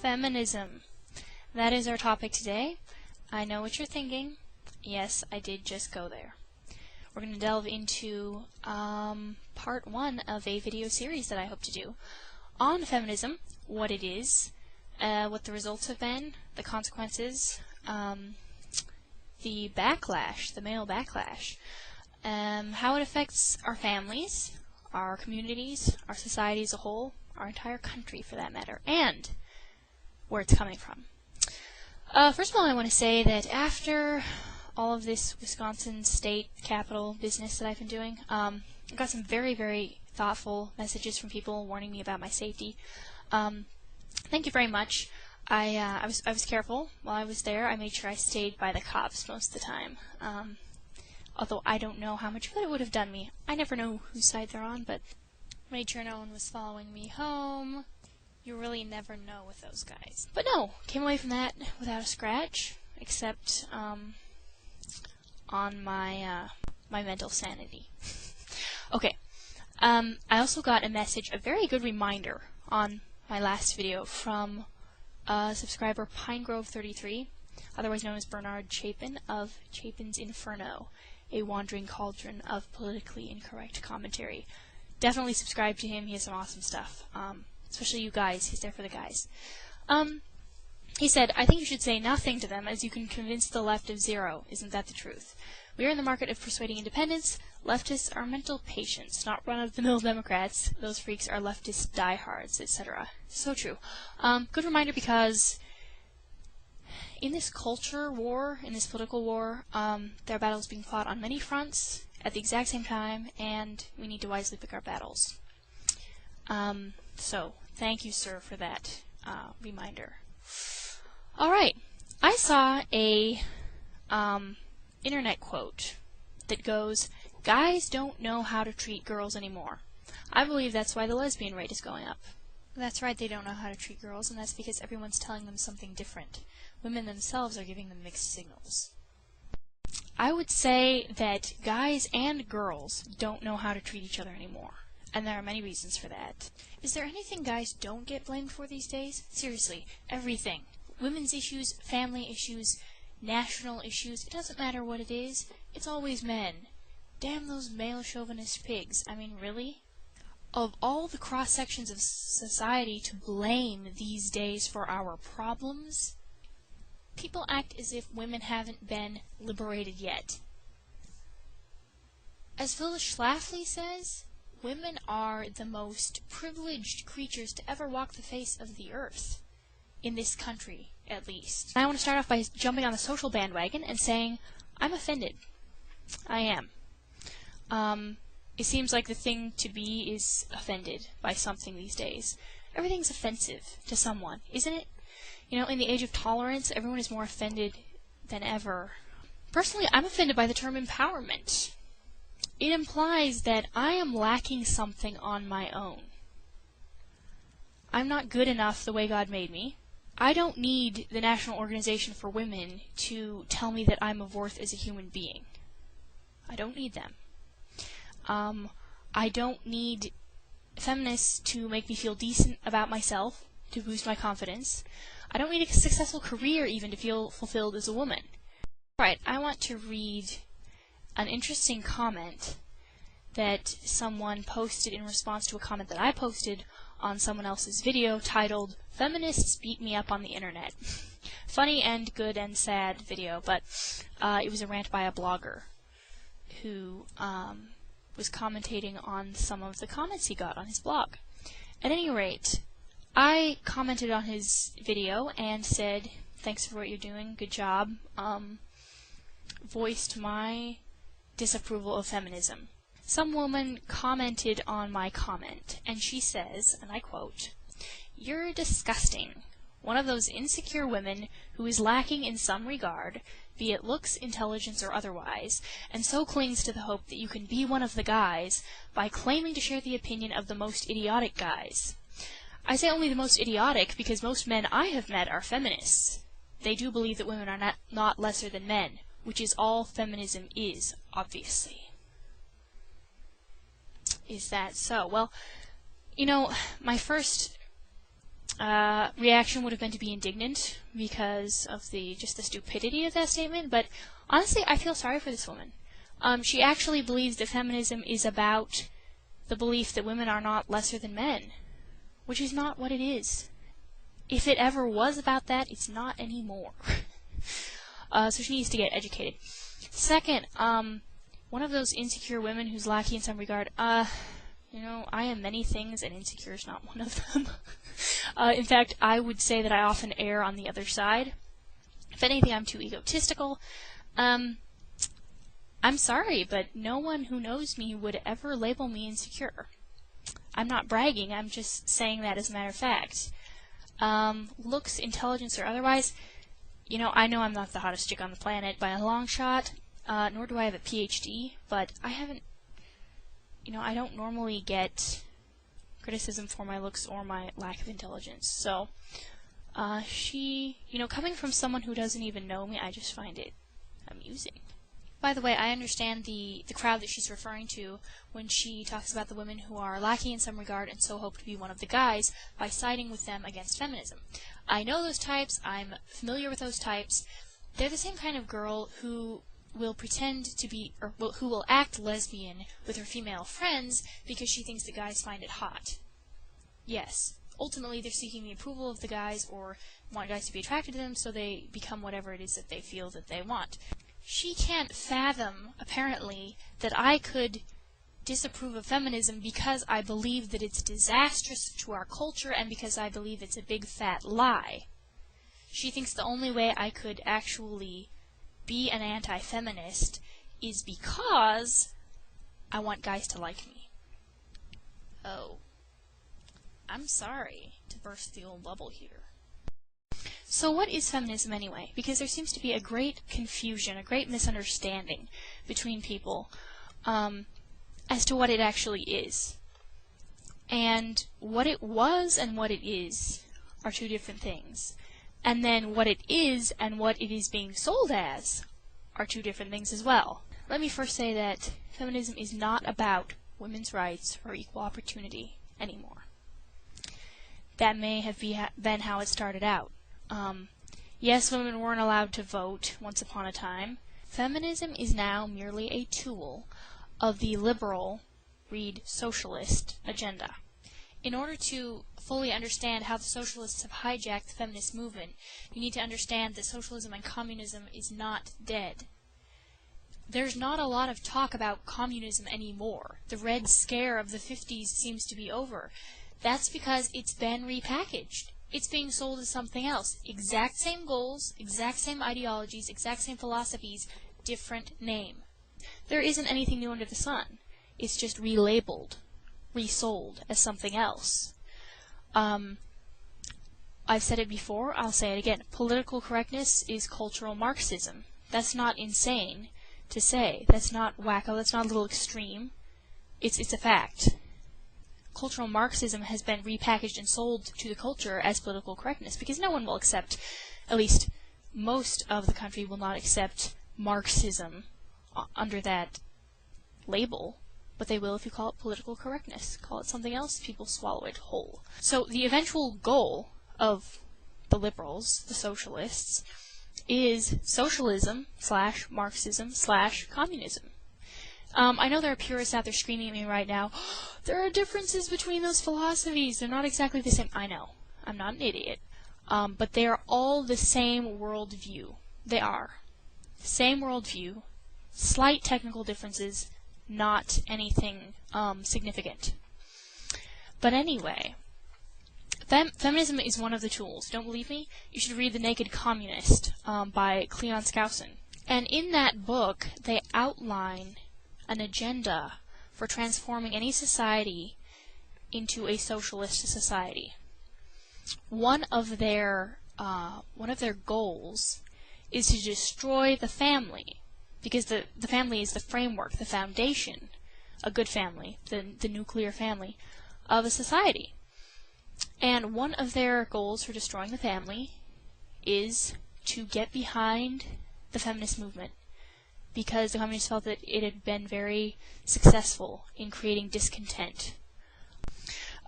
Feminism. That is our topic today. I know what you're thinking. Yes, I did just go there. We're going to delve into part 1 of a video series that I hope to do on feminism, what it is, what the results have been, the consequences, the backlash, the male backlash, how it affects our families, our communities, our society as a whole, our entire country for that matter, and where it's coming from. First of all, I want to say that after all of this Wisconsin state capitol business that I've been doing, I got some very, very thoughtful messages from people warning me about my safety. Thank you very much. I was careful while I was there. I made sure I stayed by the cops most of the time. Although I don't know how much good it would have done me. I never know whose side they're on, but made sure no one was following me home. You really never know with those guys. But no, came away from that without a scratch, except on my my mental sanity. Okay. I also got a message, a very good reminder on my last video from subscriber Pinegrove33, otherwise known as Bernard Chapin of Chapin's Inferno, a wandering cauldron of politically incorrect commentary. Definitely subscribe to him. He has some awesome stuff. Especially you guys. He's there for the guys. He said, I think you should say nothing to them, as you can convince the left of zero. Isn't that the truth? We are in the market of persuading independents. Leftists are mental patients, not run-of-the-mill Democrats. Those freaks are leftist diehards, etc. So true. Good reminder, because in this culture war, in this political war, there are battles being fought on many fronts at the exact same time, and we need to wisely pick our battles. So, thank you, sir, for that reminder. Alright, I saw a internet quote that goes, "Guys don't know how to treat girls anymore." I believe that's why the lesbian rate is going up. That's right, they don't know how to treat girls, and that's because everyone's telling them something different. Women themselves are giving them mixed signals. I would say that guys and girls don't know how to treat each other anymore. And there are many reasons for that. Is there anything guys don't get blamed for these days? Seriously, everything. Women's issues, family issues, national issues, it doesn't matter what it is, it's always men. Damn those male chauvinist pigs. I mean, really? Of all the cross-sections of society to blame these days for our problems, people act as if women haven't been liberated yet. As Phyllis Schlafly says, women are the most privileged creatures to ever walk the face of the earth. In this country, at least. I want to start off by jumping on the social bandwagon and saying, I'm offended. I am. It seems like the thing to be is offended by something these days. Everything's offensive to someone, isn't it? You know, in the age of tolerance, everyone is more offended than ever. Personally, I'm offended by the term empowerment. It implies that I am lacking something on my own. I'm not good enough the way God made me. I don't need the National Organization for Women to tell me that I'm of worth as a human being. I don't need them. I don't need feminists to make me feel decent about myself, to boost my confidence. I don't need a successful career even to feel fulfilled as a woman. Alright, I want to read an interesting comment that someone posted in response to a comment that I posted on someone else's video titled, "Feminists Beat Me Up on the Internet." Funny and good and sad video, but it was a rant by a blogger who was commentating on some of the comments he got on his blog. At any rate, I commented on his video and said, "Thanks for what you're doing, good job," voiced my disapproval of feminism. Some woman commented on my comment, and she says, and I quote, "You're disgusting. One of those insecure women who is lacking in some regard, be it looks, intelligence, or otherwise, and so clings to the hope that you can be one of the guys by claiming to share the opinion of the most idiotic guys. I say only the most idiotic because most men I have met are feminists. They do believe that women are not lesser than men, which is all feminism is, obviously." Is that so? Well, you know, my first reaction would have been to be indignant because of just the stupidity of that statement, but honestly, I feel sorry for this woman. She actually believes that feminism is about the belief that women are not lesser than men, which is not what it is. If it ever was about that, it's not anymore. So she needs to get educated. Second, one of those insecure women who's lacking in some regard, I am many things, and insecure is not one of them. In fact, I would say that I often err on the other side. If anything, I'm too egotistical. I'm sorry, but no one who knows me would ever label me insecure. I'm not bragging, I'm just saying that as a matter of fact. Looks, intelligence, or otherwise, I know I'm not the hottest chick on the planet by a long shot, nor do I have a PhD, but I haven't, I don't normally get criticism for my looks or my lack of intelligence. So, coming from someone who doesn't even know me, I just find it amusing. By the way, I understand the crowd that she's referring to when she talks about the women who are lacking in some regard and so hope to be one of the guys by siding with them against feminism. I know those types, I'm familiar with those types. They're the same kind of girl who will pretend to be, who will act lesbian with her female friends because she thinks the guys find it hot. Yes, ultimately they're seeking the approval of the guys or want guys to be attracted to them, so they become whatever it is that they feel that they want. She can't fathom, apparently, that I could disapprove of feminism because I believe that it's disastrous to our culture and because I believe it's a big fat lie. She thinks the only way I could actually be an anti-feminist is because I want guys to like me. Oh. I'm sorry to burst the old bubble here. So what is feminism anyway? Because there seems to be a great confusion, a great misunderstanding between people as to what it actually is. And what it was and what it is are two different things. And then what it is and what it is being sold as are two different things as well. Let me first say that feminism is not about women's rights or equal opportunity anymore. That may have been how it started out. Yes, women weren't allowed to vote once upon a time. Feminism is now merely a tool of the liberal, read socialist, agenda. In order to fully understand how the socialists have hijacked the feminist movement, you need to understand that socialism and communism is not dead. There's not a lot of talk about communism anymore. The Red Scare of the 50s seems to be over. That's because it's been repackaged. It's being sold as something else. Exact same goals, exact same ideologies, exact same philosophies, different name. There isn't anything new under the sun. It's just relabeled, resold as something else. I've said it before, I'll say it again. Political correctness is cultural Marxism. That's not insane to say. That's not wacko, that's not a little extreme. It's a fact. Cultural Marxism has been repackaged and sold to the culture as political correctness because no one will accept, at least most of the country will not accept Marxism under that label, but they will if you call it political correctness. Call it something else, people swallow it whole. So the eventual goal of the liberals, the socialists, is socialism / Marxism / communism. I know there are purists out there screaming at me right now, there are differences between those philosophies, they're not exactly the same. I know, I'm not an idiot, but they are all the same worldview. They are. Same worldview, slight technical differences, not anything significant. But anyway, feminism is one of the tools. Don't believe me? You should read The Naked Communist by Cleon Skousen. And in that book, they outline an agenda for transforming any society into a socialist society. One of their goals is to destroy the family, because the family is the framework, the foundation, a good family, the nuclear family of a society. And one of their goals for destroying the family is to get behind the feminist movement, because the communists felt that it had been very successful in creating discontent.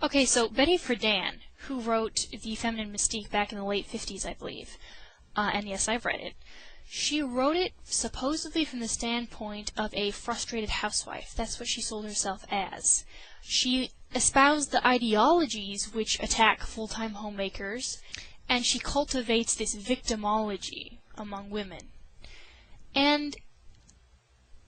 Okay, so Betty Friedan, who wrote The Feminine Mystique back in the late 50s, I believe. And yes, I've read it. She wrote it supposedly from the standpoint of a frustrated housewife. That's what she sold herself as. She espoused the ideologies which attack full-time homemakers, and she cultivates this victimology among women. And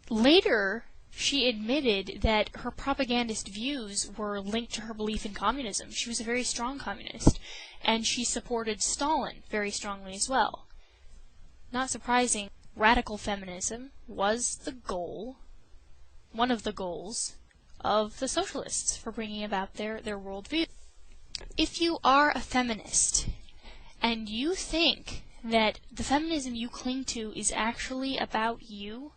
later, she admitted that her propagandist views were linked to her belief in communism. She was a very strong communist, and she supported Stalin very strongly as well. Not surprising, radical feminism was the goal, one of the goals, of the socialists for bringing about their worldview. If you are a feminist, and you think that the feminism you cling to is actually about you,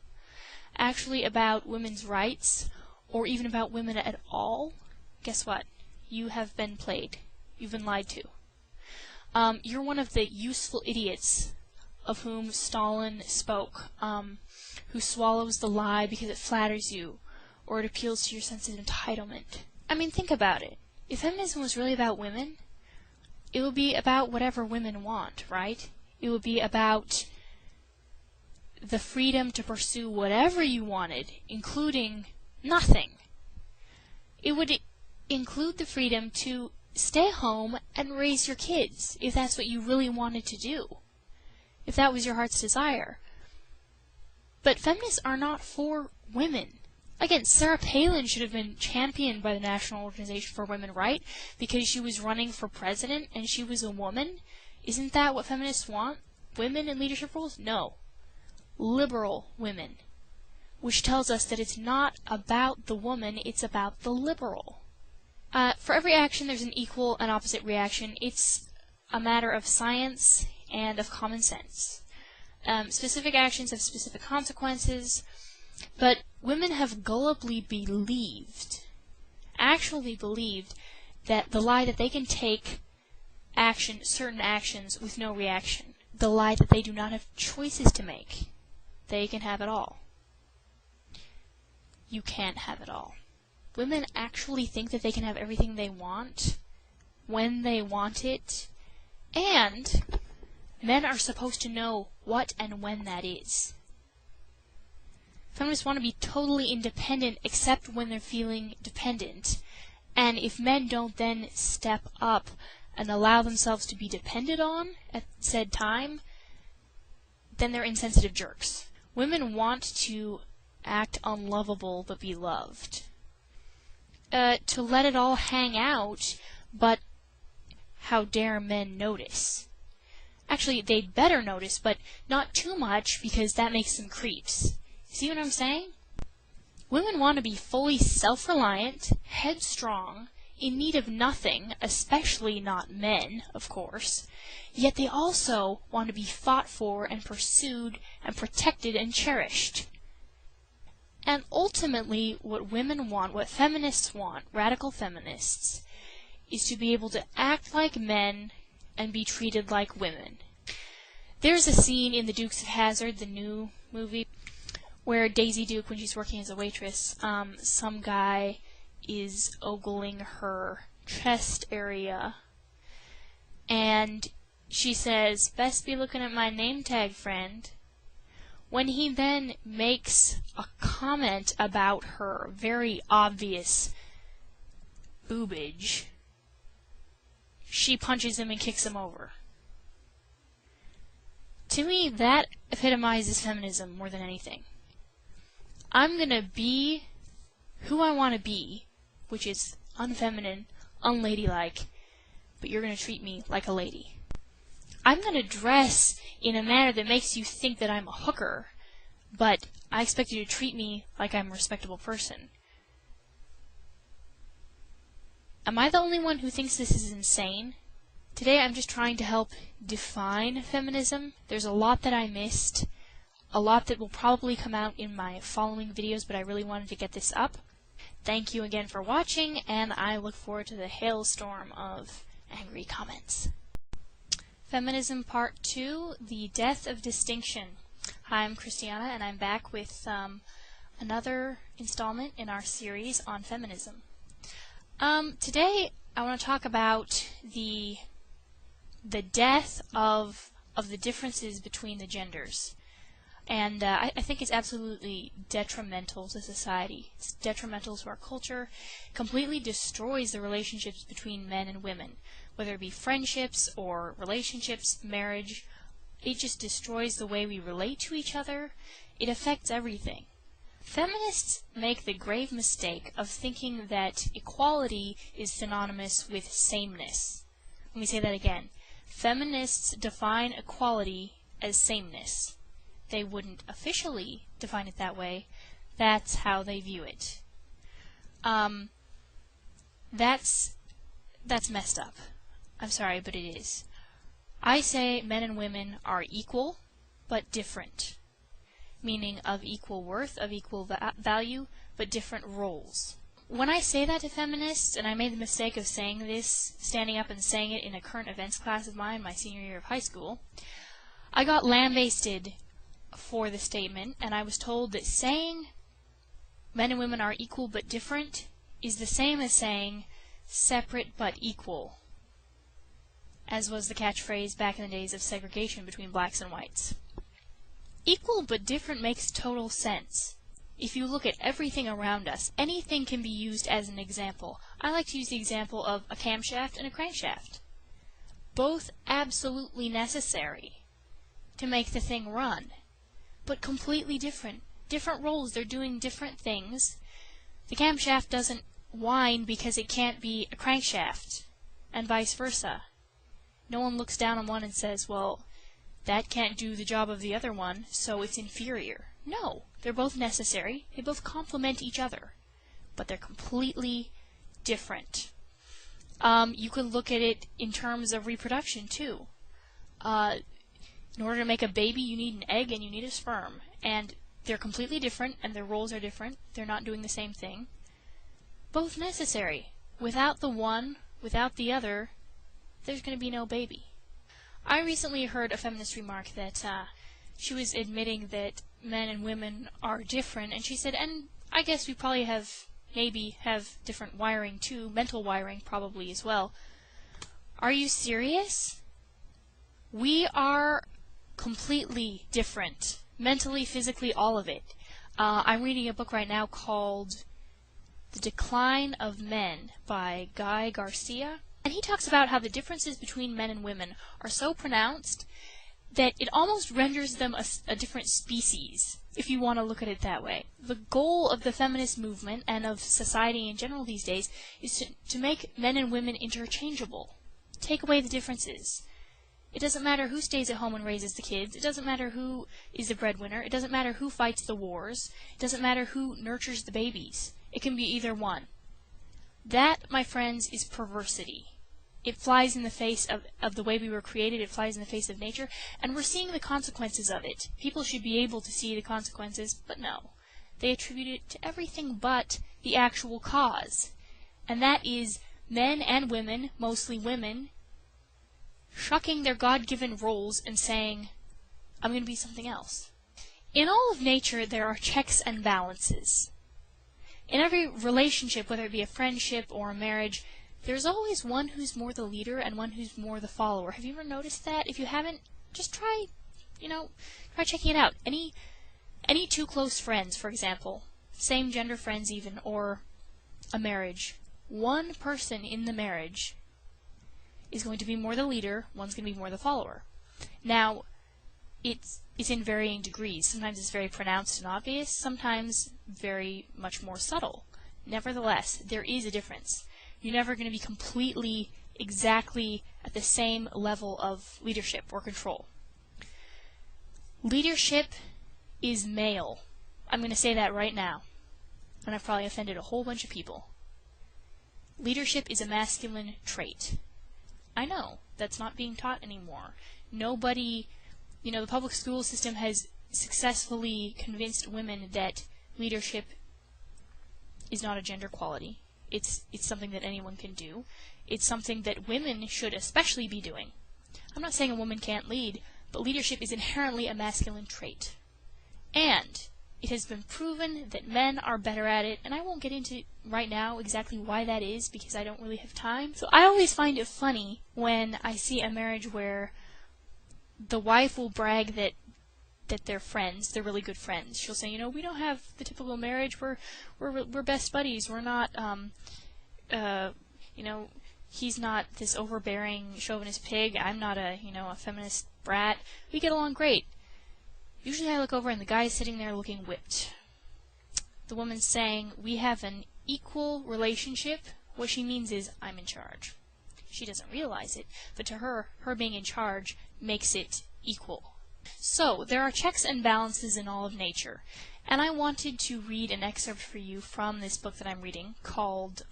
actually about women's rights, or even about women at all, guess what? You have been played. You've been lied to. You're one of the useful idiots of whom Stalin spoke, who swallows the lie because it flatters you, or it appeals to your sense of entitlement. I mean, think about it. If feminism was really about women, it would be about whatever women want, right? It would be about the freedom to pursue whatever you wanted, including nothing. It would include the freedom to stay home and raise your kids, if that's what you really wanted to do, if that was your heart's desire. But feminists are not for women. Again, Sarah Palin should have been championed by the National Organization for Women, right? Because she was running for president and she was a woman. Isn't that what feminists want? Women in leadership roles? No. Liberal women. Which tells us that it's not about the woman, it's about the liberal. For every action, there's an equal and opposite reaction. It's a matter of science and of common sense. Specific actions have specific consequences, but women have gullibly believed, actually believed, that the lie that they can take certain actions with no reaction. The lie that they do not have choices to make. They can have it all. You can't have it all. Women actually think that they can have everything they want, when they want it, and men are supposed to know what and when that is. Feminists want to be totally independent except when they're feeling dependent. And if men don't then step up and allow themselves to be depended on at said time, then they're insensitive jerks. Women want to act unlovable but be loved. To let it all hang out, but how dare men notice? Actually, they'd better notice, but not too much, because that makes them creeps. See what I'm saying? Women want to be fully self-reliant, headstrong, in need of nothing, especially not men, of course, yet they also want to be fought for and pursued and protected and cherished. And ultimately, what women want, what feminists want, radical feminists, is to be able to act like men and be treated like women. There's a scene in The Dukes of Hazzard, the new movie, where Daisy Duke, when she's working as a waitress, some guy is ogling her chest area, and she says, "Best be looking at my name tag, friend." When he then makes a comment about her very obvious boobage, she punches him and kicks him over. To me, that epitomizes feminism more than anything. I'm gonna be who I want to be, which is unfeminine, unladylike, but you're gonna treat me like a lady. I'm gonna dress in a manner that makes you think that I'm a hooker, but I expect you to treat me like I'm a respectable person. Am I the only one who thinks this is insane? Today I'm just trying to help define feminism. There's a lot that I missed, a lot that will probably come out in my following videos, but I really wanted to get this up. Thank you again for watching, and I look forward to the hailstorm of angry comments. Feminism Part 2, The Death of Distinction. Hi, I'm Christiana, and I'm back with another installment in our series on feminism. Today, I want to talk about the death of the differences between the genders. And I think it's absolutely detrimental to society. It's detrimental to our culture. Completely destroys the relationships between men and women, whether it be friendships or relationships, marriage. It just destroys the way we relate to each other. It affects everything. Feminists make the grave mistake of thinking that equality is synonymous with sameness. Let me say that again. Feminists define equality as sameness. They wouldn't officially define it that way. That's how they view it. That's messed up. I'm sorry, but it is. I say men and women are equal, but different. Meaning of equal worth, of equal value, but different roles. When I say that to feminists, and I made the mistake of saying this, standing up and saying it in a current events class of mine, my senior year of high school, I got lambasted for the statement, and I was told that saying men and women are equal but different is the same as saying separate but equal, as was the catchphrase back in the days of segregation between blacks and whites. Equal but different makes total sense. If you look at everything around us, anything can be used as an example. I like to use the example of a camshaft and a crankshaft. Both absolutely necessary to make the thing run, but completely different. Different roles, they're doing different things. The camshaft doesn't whine because it can't be a crankshaft, and vice versa. No one looks down on one and says, well, that can't do the job of the other one, so it's inferior. No, they're both necessary. They both complement each other, but they're completely different. You can look at it in terms of reproduction, too. In order to make a baby, you need an egg and you need a sperm. And they're completely different, and their roles are different. They're not doing the same thing. Both necessary. Without the one, without the other, there's going to be no baby. I recently heard a feminist remark that she was admitting that men and women are different, and she said, and I guess we probably maybe have different wiring too, mental wiring probably as well. Are you serious? We are completely different. Mentally, physically, all of it. I'm reading a book right now called The Decline of Men by Guy Garcia. And he talks about how the differences between men and women are so pronounced that it almost renders them a different species, if you want to look at it that way. The goal of the feminist movement and of society in general these days is to make men and women interchangeable. Take away the differences. It doesn't matter who stays at home and raises the kids. It doesn't matter who is the breadwinner. It doesn't matter who fights the wars. It doesn't matter who nurtures the babies. It can be either one. That, my friends, is perversity. It flies in the face of the way we were created. It flies in the face of nature. And we're seeing the consequences of it. People should be able to see the consequences, but no. They attribute it to everything but the actual cause. And that is men and women, mostly women, shucking their God-given roles and saying, I'm going to be something else. In all of nature, there are checks and balances. In every relationship, whether it be a friendship or a marriage, there's always one who's more the leader and one who's more the follower. Have you ever noticed that? If you haven't, just try checking it out. Any two close friends, for example, same gender friends even, or a marriage, one person in the marriage is going to be more the leader, one's going to be more the follower. Now, it's in varying degrees. Sometimes it's very pronounced and obvious, sometimes very much more subtle. Nevertheless, there is a difference. You're never going to be completely, exactly at the same level of leadership or control. Leadership is male. I'm going to say that right now. And I've probably offended a whole bunch of people. Leadership is a masculine trait. I know, that's not being taught anymore. Nobody, the public school system has successfully convinced women that leadership is not a gender quality. It's something that anyone can do. It's something that women should especially be doing. I'm not saying a woman can't lead, but leadership is inherently a masculine trait. And It has been proven that men are better at it, and I won't get into right now exactly why that is because I don't really have time. So I always find it funny when I see a marriage where the wife will brag that they're friends, they're really good friends. She'll say, we don't have the typical marriage. We're best buddies. We're not, he's not this overbearing chauvinist pig. I'm not a feminist brat. We get along great. Usually I look over and the guy's sitting there looking whipped. The woman's saying, we have an equal relationship. What she means is, I'm in charge. She doesn't realize it, but to her being in charge makes it equal. So, there are checks and balances in all of nature. And I wanted to read an excerpt for you from this book that I'm reading called,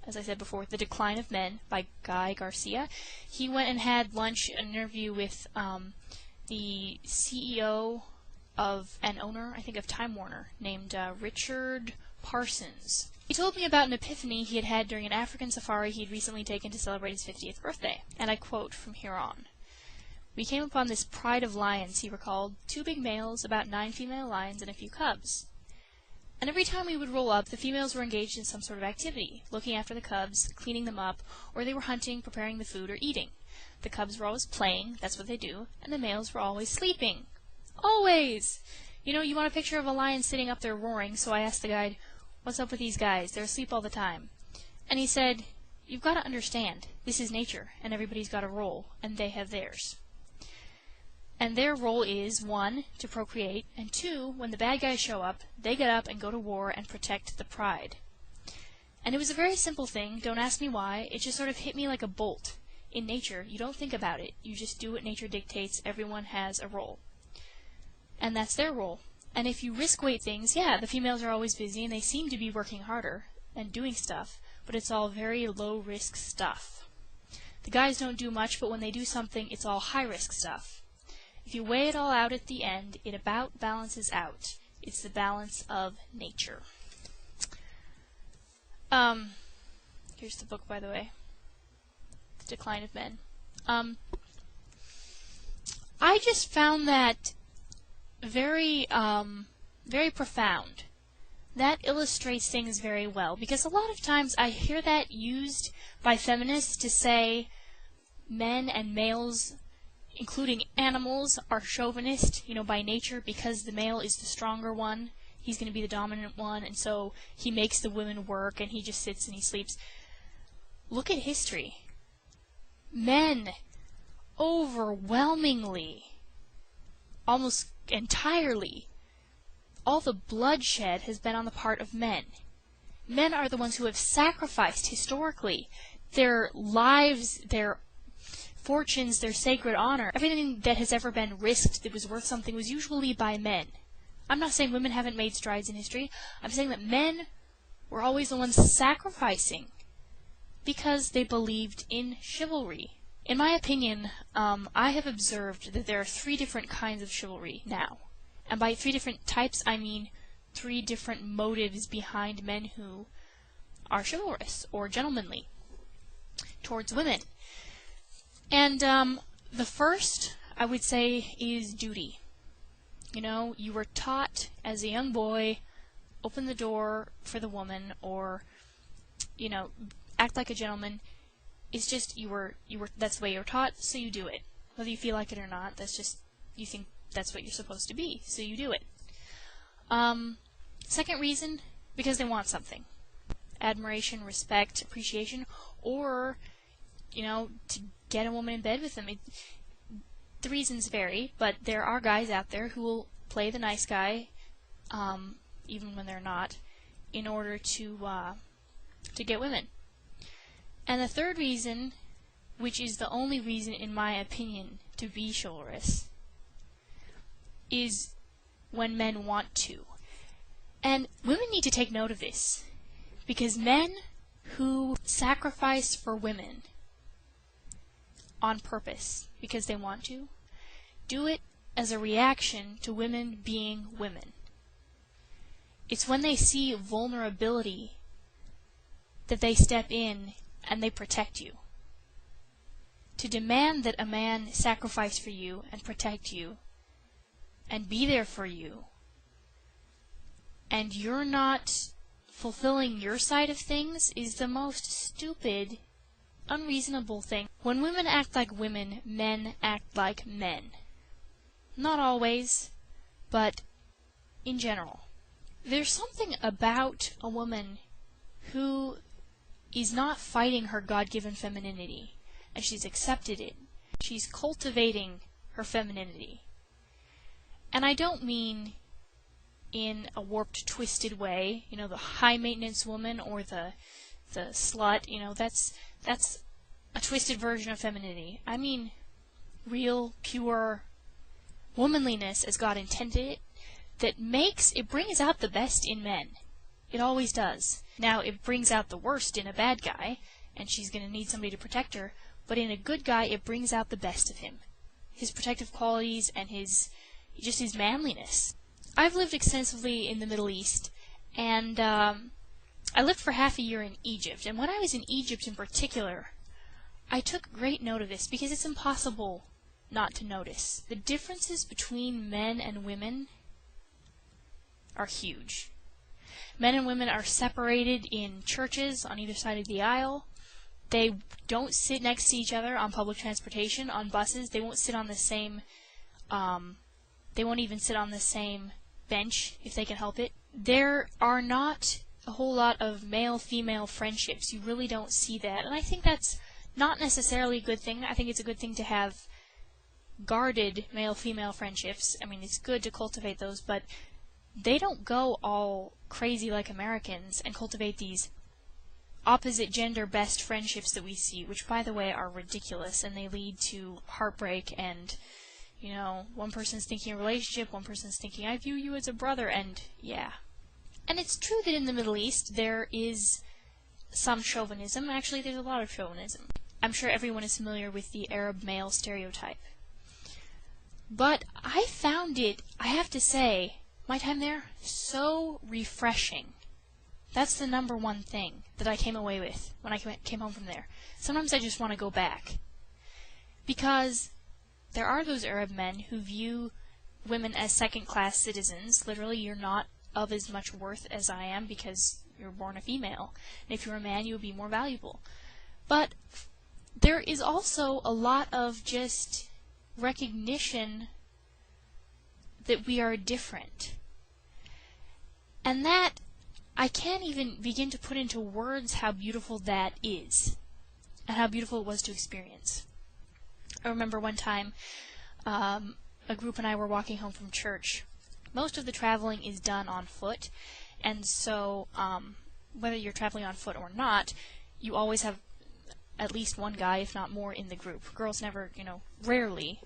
as I said before, The Decline of Men by Guy Garcia. He went and had lunch, an interview with the CEO of an owner, I think, of Time Warner, named Richard Parsons. He told me about an epiphany he had had during an African safari he had recently taken to celebrate his 50th birthday. And I quote from here on. We came upon this pride of lions, he recalled, 2 big males, about 9 female lions, and a few cubs. And every time we would roll up, the females were engaged in some sort of activity, looking after the cubs, cleaning them up, or they were hunting, preparing the food, or eating. The cubs were always playing, that's what they do, and the males were always sleeping. Always! You want a picture of a lion sitting up there roaring, so I asked the guide, what's up with these guys? They're asleep all the time. And he said, you've got to understand, this is nature, and everybody's got a role, and they have theirs. And their role is, 1, to procreate, and 2, when the bad guys show up, they get up and go to war and protect the pride. And it was a very simple thing, don't ask me why, it just sort of hit me like a bolt. In nature, you don't think about it, you just do what nature dictates, everyone has a role. And that's their role. And if you risk-weight things, yeah, the females are always busy and they seem to be working harder and doing stuff, but it's all very low-risk stuff. The guys don't do much, but when they do something, it's all high-risk stuff. If you weigh it all out at the end, it about balances out. It's the balance of nature. Here's the book, by the way. The Decline of Men. I just found that very profound. That illustrates things very well, because a lot of times I hear that used by feminists to say men and males, including animals, are chauvinist, by nature, because the male is the stronger one. He's going to be the dominant one, and so he makes the women work, and he just sits and he sleeps. Look at history. Men, overwhelmingly, almost entirely, all the bloodshed has been on the part of men. Men are the ones who have sacrificed, historically, their lives, their fortunes, their sacred honor. Everything that has ever been risked that was worth something was usually by men. I'm not saying women haven't made strides in history. I'm saying that men were always the ones sacrificing because they believed in chivalry. In my opinion, I have observed that there are 3 different kinds of chivalry now. And by 3 different types, I mean 3 different motives behind men who are chivalrous or gentlemanly towards women. And the first, I would say, is duty. You were taught as a young boy, open the door for the woman, or, act like a gentleman. It's just that's the way you were taught, so you do it. Whether you feel like it or not, that's just, you think that's what you're supposed to be, so you do it. Second reason, because they want something. Admiration, respect, appreciation, or, to get a woman in bed with them. The reasons vary, but there are guys out there who will play the nice guy, even when they're not, in order to get women. And the third reason, which is the only reason, in my opinion, to be chivalrous, is when men want to. And women need to take note of this, because men who sacrifice for women on purpose, because they want to, do it as a reaction to women being women. It's when they see vulnerability that they step in and they protect you. To demand that a man sacrifice for you and protect you and be there for you and you're not fulfilling your side of things is the most stupid, unreasonable thing. When women act like women, men act like men. Not always, but in general. There's something about a woman who is not fighting her God-given femininity, and she's accepted it. She's cultivating her femininity. And I don't mean in a warped, twisted way, you know, the high-maintenance woman or the slut, you know, that's a twisted version of femininity. I mean real, pure womanliness as God intended it, that brings out the best in men. It always does. Now, it brings out the worst in a bad guy, and she's going to need somebody to protect her, but in a good guy, it brings out the best of him. His protective qualities and his manliness. I've lived extensively in the Middle East, and I lived for half a year in Egypt, and when I was in Egypt in particular, I took great note of this, because it's impossible not to notice. The differences between men and women are huge. Men and women are separated in churches on either side of the aisle. They don't sit next to each other on public transportation, on buses. They won't sit on the same, they won't even sit on the same bench if they can help it. There are not a whole lot of male-female friendships. You really don't see that. And I think that's not necessarily a good thing. I think it's a good thing to have guarded male-female friendships. I mean, it's good to cultivate those, but they don't go all crazy like Americans and cultivate these opposite gender best friendships that we see, which by the way are ridiculous, and they lead to heartbreak and, you know, one person's thinking a relationship, one person's thinking I view you as a brother, and yeah. And it's true that in the Middle East there is some chauvinism. Actually, there's a lot of chauvinism. I'm sure everyone is familiar with the Arab male stereotype. But I found it, I have to say, my time there, so refreshing. That's the number one thing that I came away with when I came home from there. Sometimes I just want to go back. Because there are those Arab men who view women as second-class citizens. Literally, you're not of as much worth as I am because you're born a female. And if you're a man, you would be more valuable. But there is also a lot of just recognition that we are different. And that, I can't even begin to put into words how beautiful that is, and how beautiful it was to experience. I remember one time, a group and I were walking home from church. Most of the traveling is done on foot, and so whether you're traveling on foot or not, you always have at least one guy, if not more, in the group. Girls never, you know, rarely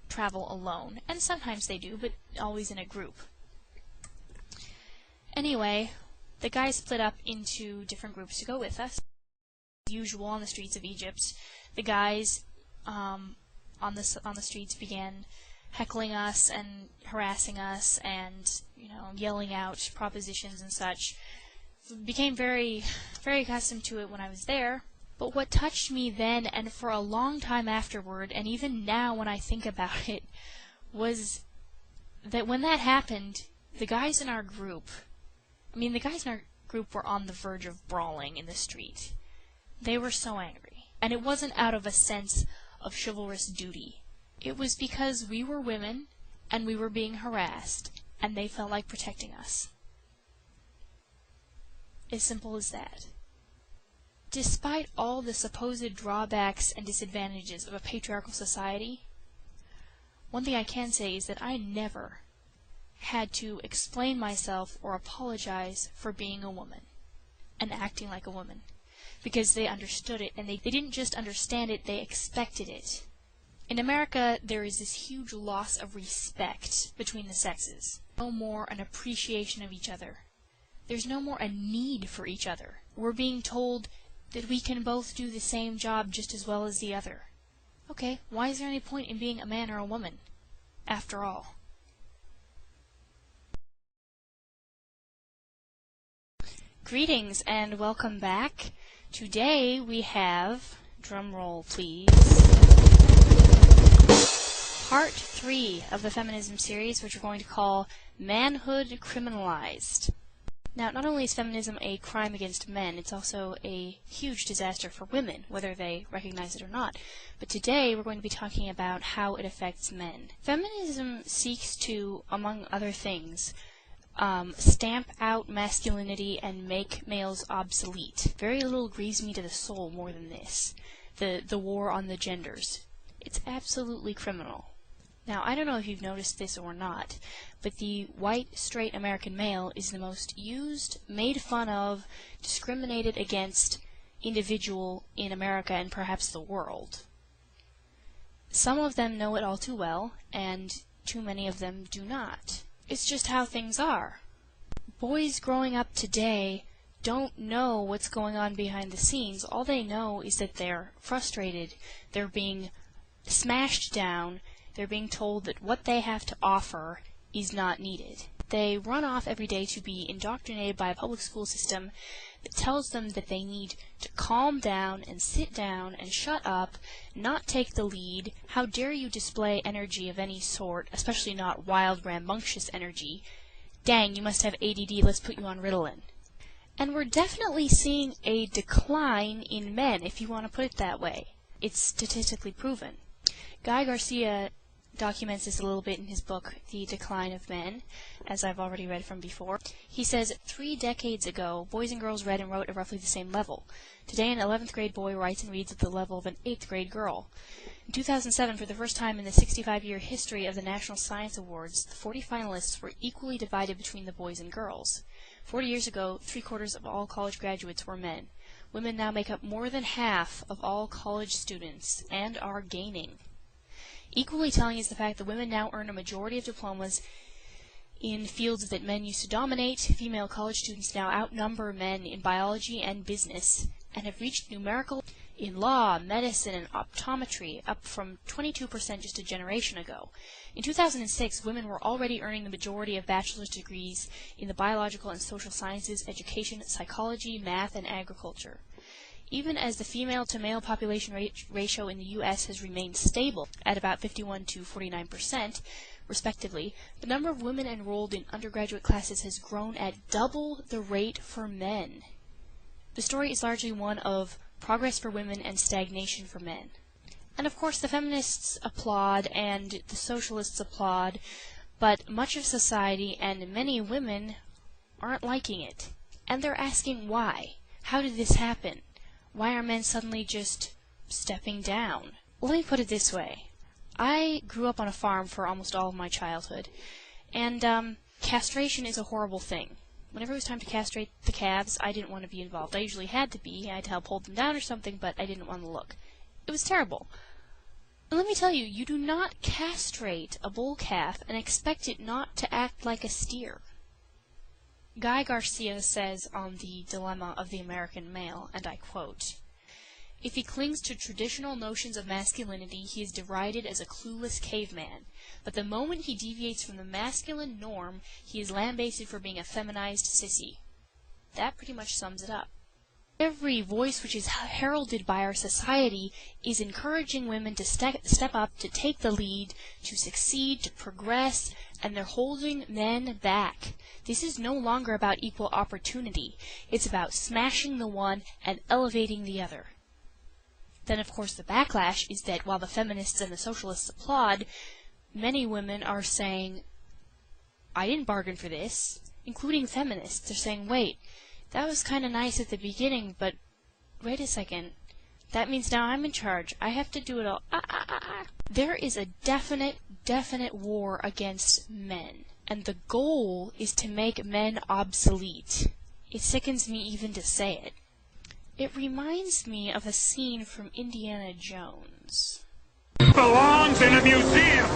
travel alone, and sometimes they do, but always in a group. Anyway, the guys split up into different groups to go with us. As usual on the streets of Egypt, the guys on the streets began heckling us and harassing us and, you know, yelling out propositions and such. Became very, very accustomed to it when I was there. But what touched me then and for a long time afterward, and even now when I think about it, was that when that happened, the guys in our group were on the verge of brawling in the street. They were so angry. And it wasn't out of a sense of chivalrous duty. It was because we were women, and we were being harassed, and they felt like protecting us. As simple as that. Despite all the supposed drawbacks and disadvantages of a patriarchal society, one thing I can say is that I never had to explain myself or apologize for being a woman and acting like a woman, because they understood it, and they didn't just understand it, they expected it. In America, there is this huge loss of respect between the sexes. No more an appreciation of each other. There's no more a need for each other. We're being told that we can both do the same job just as well as the other. Okay, why is there any point in being a man or a woman, after all? Greetings and welcome back. Today we have, drumroll please, part 3 of the feminism series, which we're going to call Manhood, Criminalized. Now, not only is feminism a crime against men, it's also a huge disaster for women, whether they recognize it or not. But today, we're going to be talking about how it affects men. Feminism seeks to, among other things, stamp out masculinity and make males obsolete. Very little grieves me to the soul more than this. The war on the genders. It's absolutely criminal. Now, I don't know if you've noticed this or not, but the white, straight American male is the most used, made fun of, discriminated against individual in America and perhaps the world. Some of them know it all too well, and too many of them do not. It's just how things are. Boys growing up today don't know what's going on behind the scenes. All they know is that they're frustrated, they're being smashed down, they're being told that what they have to offer is not needed. They run off every day to be indoctrinated by a public school system that tells them that they need to calm down and sit down and shut up, not take the lead. How dare you display energy of any sort, especially not wild, rambunctious energy. Dang, you must have ADD, let's put you on Ritalin. And we're definitely seeing a decline in men, if you want to put it that way. It's statistically proven. Guy Garcia documents this a little bit in his book, The Decline of Men, as I've already read from before. He says, 3 decades ago, boys and girls read and wrote at roughly the same level. Today, an 11th grade boy writes and reads at the level of an 8th grade girl. In 2007, for the first time in the 65-year history of the National Science Awards, the 40 finalists were equally divided between the boys and girls. 40 years ago, 3/4 of all college graduates were men. Women now make up more than half of all college students, and are gaining. Equally telling is the fact that women now earn a majority of diplomas in fields that men used to dominate. Female college students now outnumber men in biology and business, and have reached numerical in law, medicine, and optometry, up from 22% just a generation ago. In 2006, women were already earning the majority of bachelor's degrees in the biological and social sciences, education, psychology, math, and agriculture. Even as the female-to-male population ratio in the U.S. has remained stable at about 51 to 49%, respectively, the number of women enrolled in undergraduate classes has grown at double the rate for men. The story is largely one of progress for women and stagnation for men. And of course the feminists applaud and the socialists applaud, but much of society and many women aren't liking it. And they're asking why. How did this happen? Why are men suddenly just stepping down? Let me put it this way. I grew up on a farm for almost all of my childhood, and castration is a horrible thing. Whenever it was time to castrate the calves, I didn't want to be involved. I usually had to be. I had to help hold them down or something, but I didn't want to look. It was terrible. And let me tell you, you do not castrate a bull calf and expect it not to act like a steer. Guy Garcia says on The Dilemma of the American Male, and I quote, "If he clings to traditional notions of masculinity, he is derided as a clueless caveman. But the moment he deviates from the masculine norm, he is lambasted for being a feminized sissy." That pretty much sums it up. Every voice which is heralded by our society is encouraging women to step up, to take the lead, to succeed, to progress, and they're holding men back. This is no longer about equal opportunity. It's about smashing the one and elevating the other. Then, of course, the backlash is that while the feminists and the socialists applaud, many women are saying, I didn't bargain for this, including feminists. They're saying, wait, that was kind of nice at the beginning, but wait a second. That means now I'm in charge. I have to do it all. There is a definite war against men, and the goal is to make men obsolete. It sickens me even to say it. It reminds me of a scene from Indiana Jones. Belongs in a museum.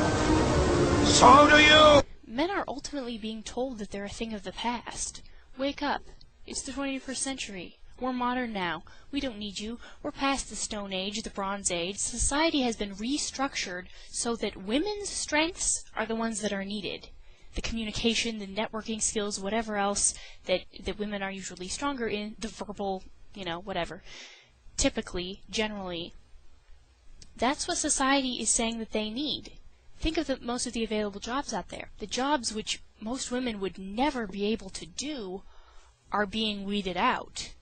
So do you. Men are ultimately being told that they're a thing of the past. Wake up. It's the 21st century. We're modern now. We don't need you. We're past the Stone Age, the Bronze Age. Society has been restructured so that women's strengths are the ones that are needed. The communication, the networking skills, whatever else that women are usually stronger in, the verbal, whatever. Typically, generally, that's what society is saying that they need. Think of most of the available jobs out there. The jobs which most women would never be able to do are being weeded out.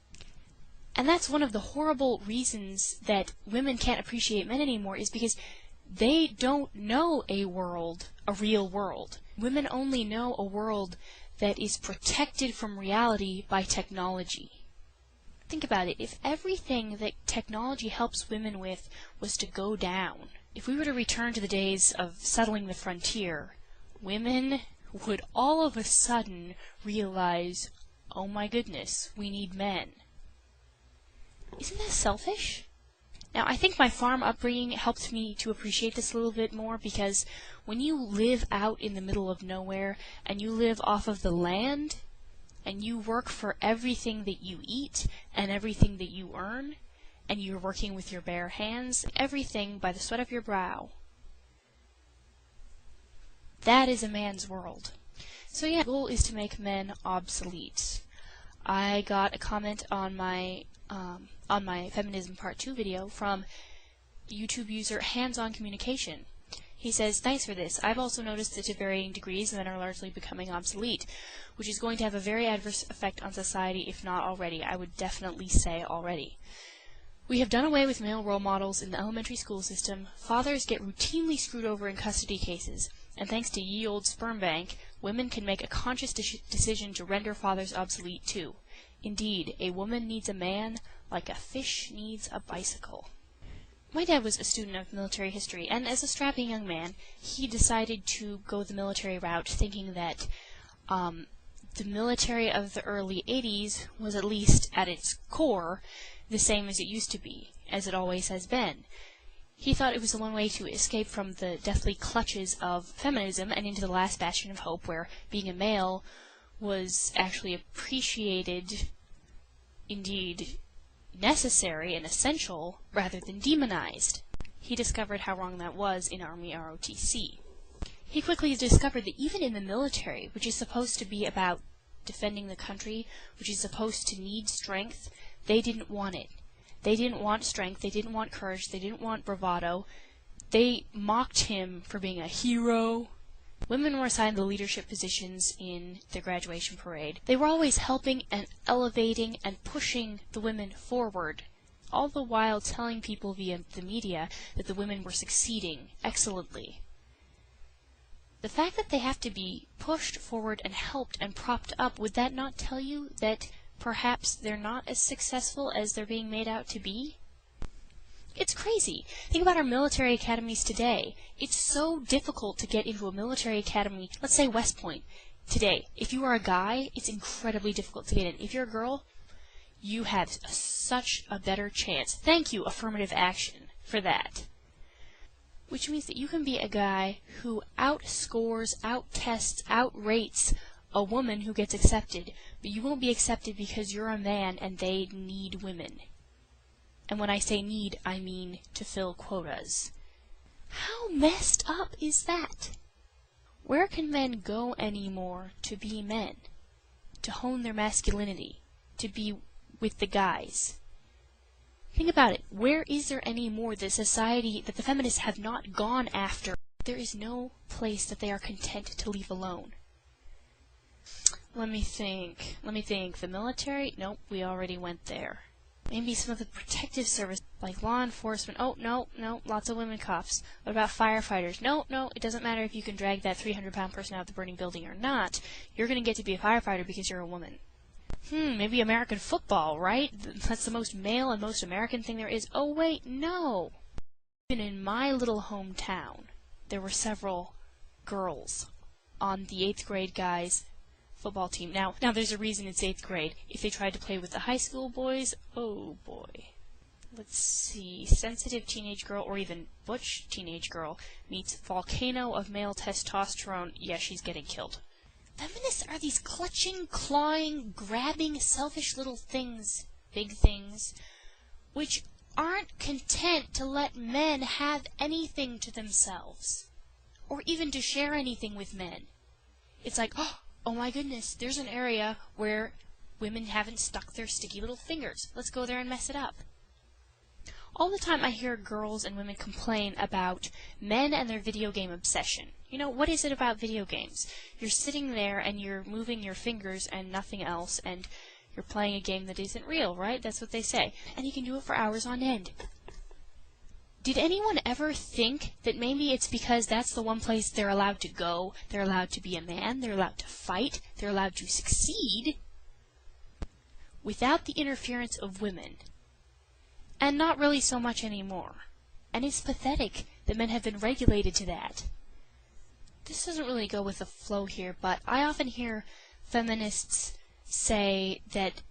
And that's one of the horrible reasons that women can't appreciate men anymore, is because they don't know a real world. Women only know a world that is protected from reality by technology. Think about it. If everything that technology helps women with was to go down, if we were to return to the days of settling the frontier, women would all of a sudden realize, oh my goodness, we need men. Isn't that selfish? Now, I think my farm upbringing helped me to appreciate this a little bit more, because when you live out in the middle of nowhere and you live off of the land and you work for everything that you eat and everything that you earn, and you're working with your bare hands, everything by the sweat of your brow, that is a man's world. So yeah, the goal is to make men obsolete. I got a comment on my Feminism Part 2 video from YouTube user Hands-On Communication. He says, "Thanks for this. I've also noticed that to varying degrees men are largely becoming obsolete, which is going to have a very adverse effect on society, if not already. I would definitely say already. We have done away with male role models in the elementary school system. Fathers get routinely screwed over in custody cases, and thanks to ye olde sperm bank, women can make a conscious decision to render fathers obsolete too. Indeed, a woman needs a man like a fish needs a bicycle." My dad was a student of military history, and as a strapping young man, he decided to go the military route, thinking that the military of the early 80s was, at least at its core, the same as it used to be, as it always has been. He thought it was the one way to escape from the deathly clutches of feminism and into the last bastion of hope, where being a male was actually appreciated, indeed necessary and essential, rather than demonized. He discovered how wrong that was in Army ROTC. He quickly discovered that even in the military, which is supposed to be about defending the country, which is supposed to need strength, they didn't want it. They didn't want strength, they didn't want courage, they didn't want bravado. They mocked him for being a hero. Women were assigned the leadership positions in the graduation parade. They were always helping and elevating and pushing the women forward, all the while telling people via the media that the women were succeeding excellently. The fact that they have to be pushed forward and helped and propped up, would that not tell you that perhaps they're not as successful as they're being made out to be? It's crazy. Think about our military academies today. It's so difficult to get into a military academy, let's say West Point, today. If you are a guy, it's incredibly difficult to get in. If you're a girl, you have such a better chance. Thank you, affirmative action, for that. Which means that you can be a guy who outscores, outtests, outrates a woman who gets accepted, but you won't be accepted because you're a man and they need women. And when I say need, I mean to fill quotas. How messed up is that? Where can men go anymore to be men? To hone their masculinity? To be with the guys? Think about it. Where is there any more the society that the feminists have not gone after? There is no place that they are content to leave alone. Let me think. The military? Nope, we already went there. Maybe some of the protective service, like law enforcement. Oh, no, lots of women cops. What about firefighters? No, it doesn't matter if you can drag that 300-pound person out of the burning building or not. You're going to get to be a firefighter because you're a woman. Maybe American football, right? That's the most male and most American thing there is. Oh, wait, no. Even in my little hometown, there were several girls on the 8th grade guys' football team. Now there's a reason it's 8th grade. If they tried to play with the high school boys, oh boy. Let's see. Sensitive teenage girl, or even butch teenage girl, meets volcano of male testosterone. Yeah, she's getting killed. Feminists are these clutching, clawing, grabbing, selfish little things, big things, which aren't content to let men have anything to themselves, or even to share anything with men. It's like, oh my goodness, there's an area where women haven't stuck their sticky little fingers. Let's go there and mess it up. All the time I hear girls and women complain about men and their video game obsession. You know, what is it about video games? You're sitting there and you're moving your fingers and nothing else, and You're playing a game that isn't real, right? That's what they say. And you can do it for hours on end. Did anyone ever think that maybe it's because that's the one place they're allowed to go, they're allowed to be a man, they're allowed to fight, they're allowed to succeed, without the interference of women? And not really so much anymore. And it's pathetic that men have been regulated to that. This doesn't really go with the flow here, but I often hear feminists say that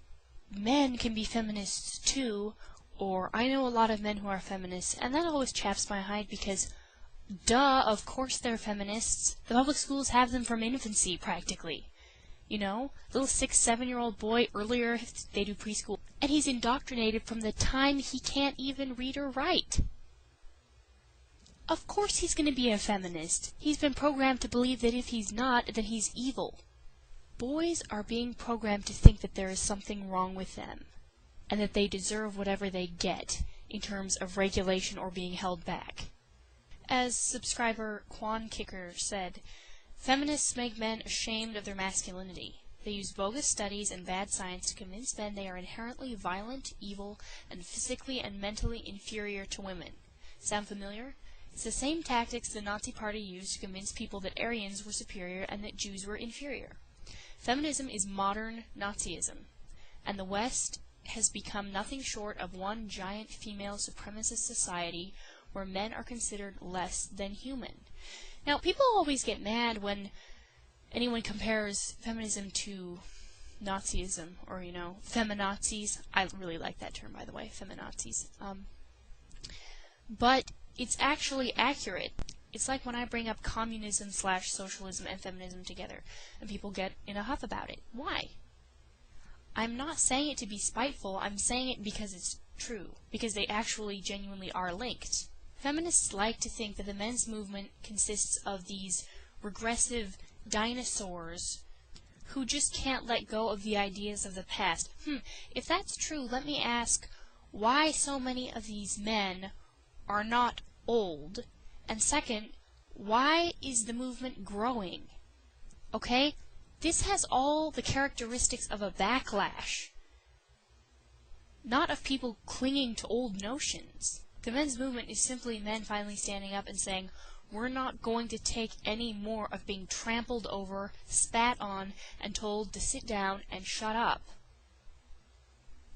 men can be feminists too, or I know a lot of men who are feminists, and that always chaps my hide because, duh, of course they're feminists. The public schools have them from infancy, practically. You know, little 6, 7-year-old boy, earlier they do preschool, and he's indoctrinated from the time he can't even read or write. Of course he's going to be a feminist. He's been programmed to believe that if he's not, then he's evil. Boys are being programmed to think that there is something wrong with them, and that they deserve whatever they get in terms of regulation or being held back. As subscriber Quan Kicker said, feminists make men ashamed of their masculinity. They use bogus studies and bad science to convince men they are inherently violent, evil, and physically and mentally inferior to women. Sound familiar? It's the same tactics the Nazi Party used to convince people that Aryans were superior and that Jews were inferior. Feminism is modern Nazism, and the West has become nothing short of one giant female supremacist society where men are considered less than human. Now, people always get mad when anyone compares feminism to Nazism, or, you know, feminazis. I really like that term, by the way, feminazis. But it's actually accurate. It's like when I bring up communism/socialism and feminism together, and people get in a huff about it. Why? I'm not saying it to be spiteful, I'm saying it because it's true, because they actually genuinely are linked. Feminists like to think that the men's movement consists of these regressive dinosaurs who just can't let go of the ideas of the past. If that's true, let me ask why so many of these men are not old, and second, why is the movement growing? Okay? This has all the characteristics of a backlash, not of people clinging to old notions. The men's movement is simply men finally standing up and saying, we're not going to take any more of being trampled over, spat on, and told to sit down and shut up.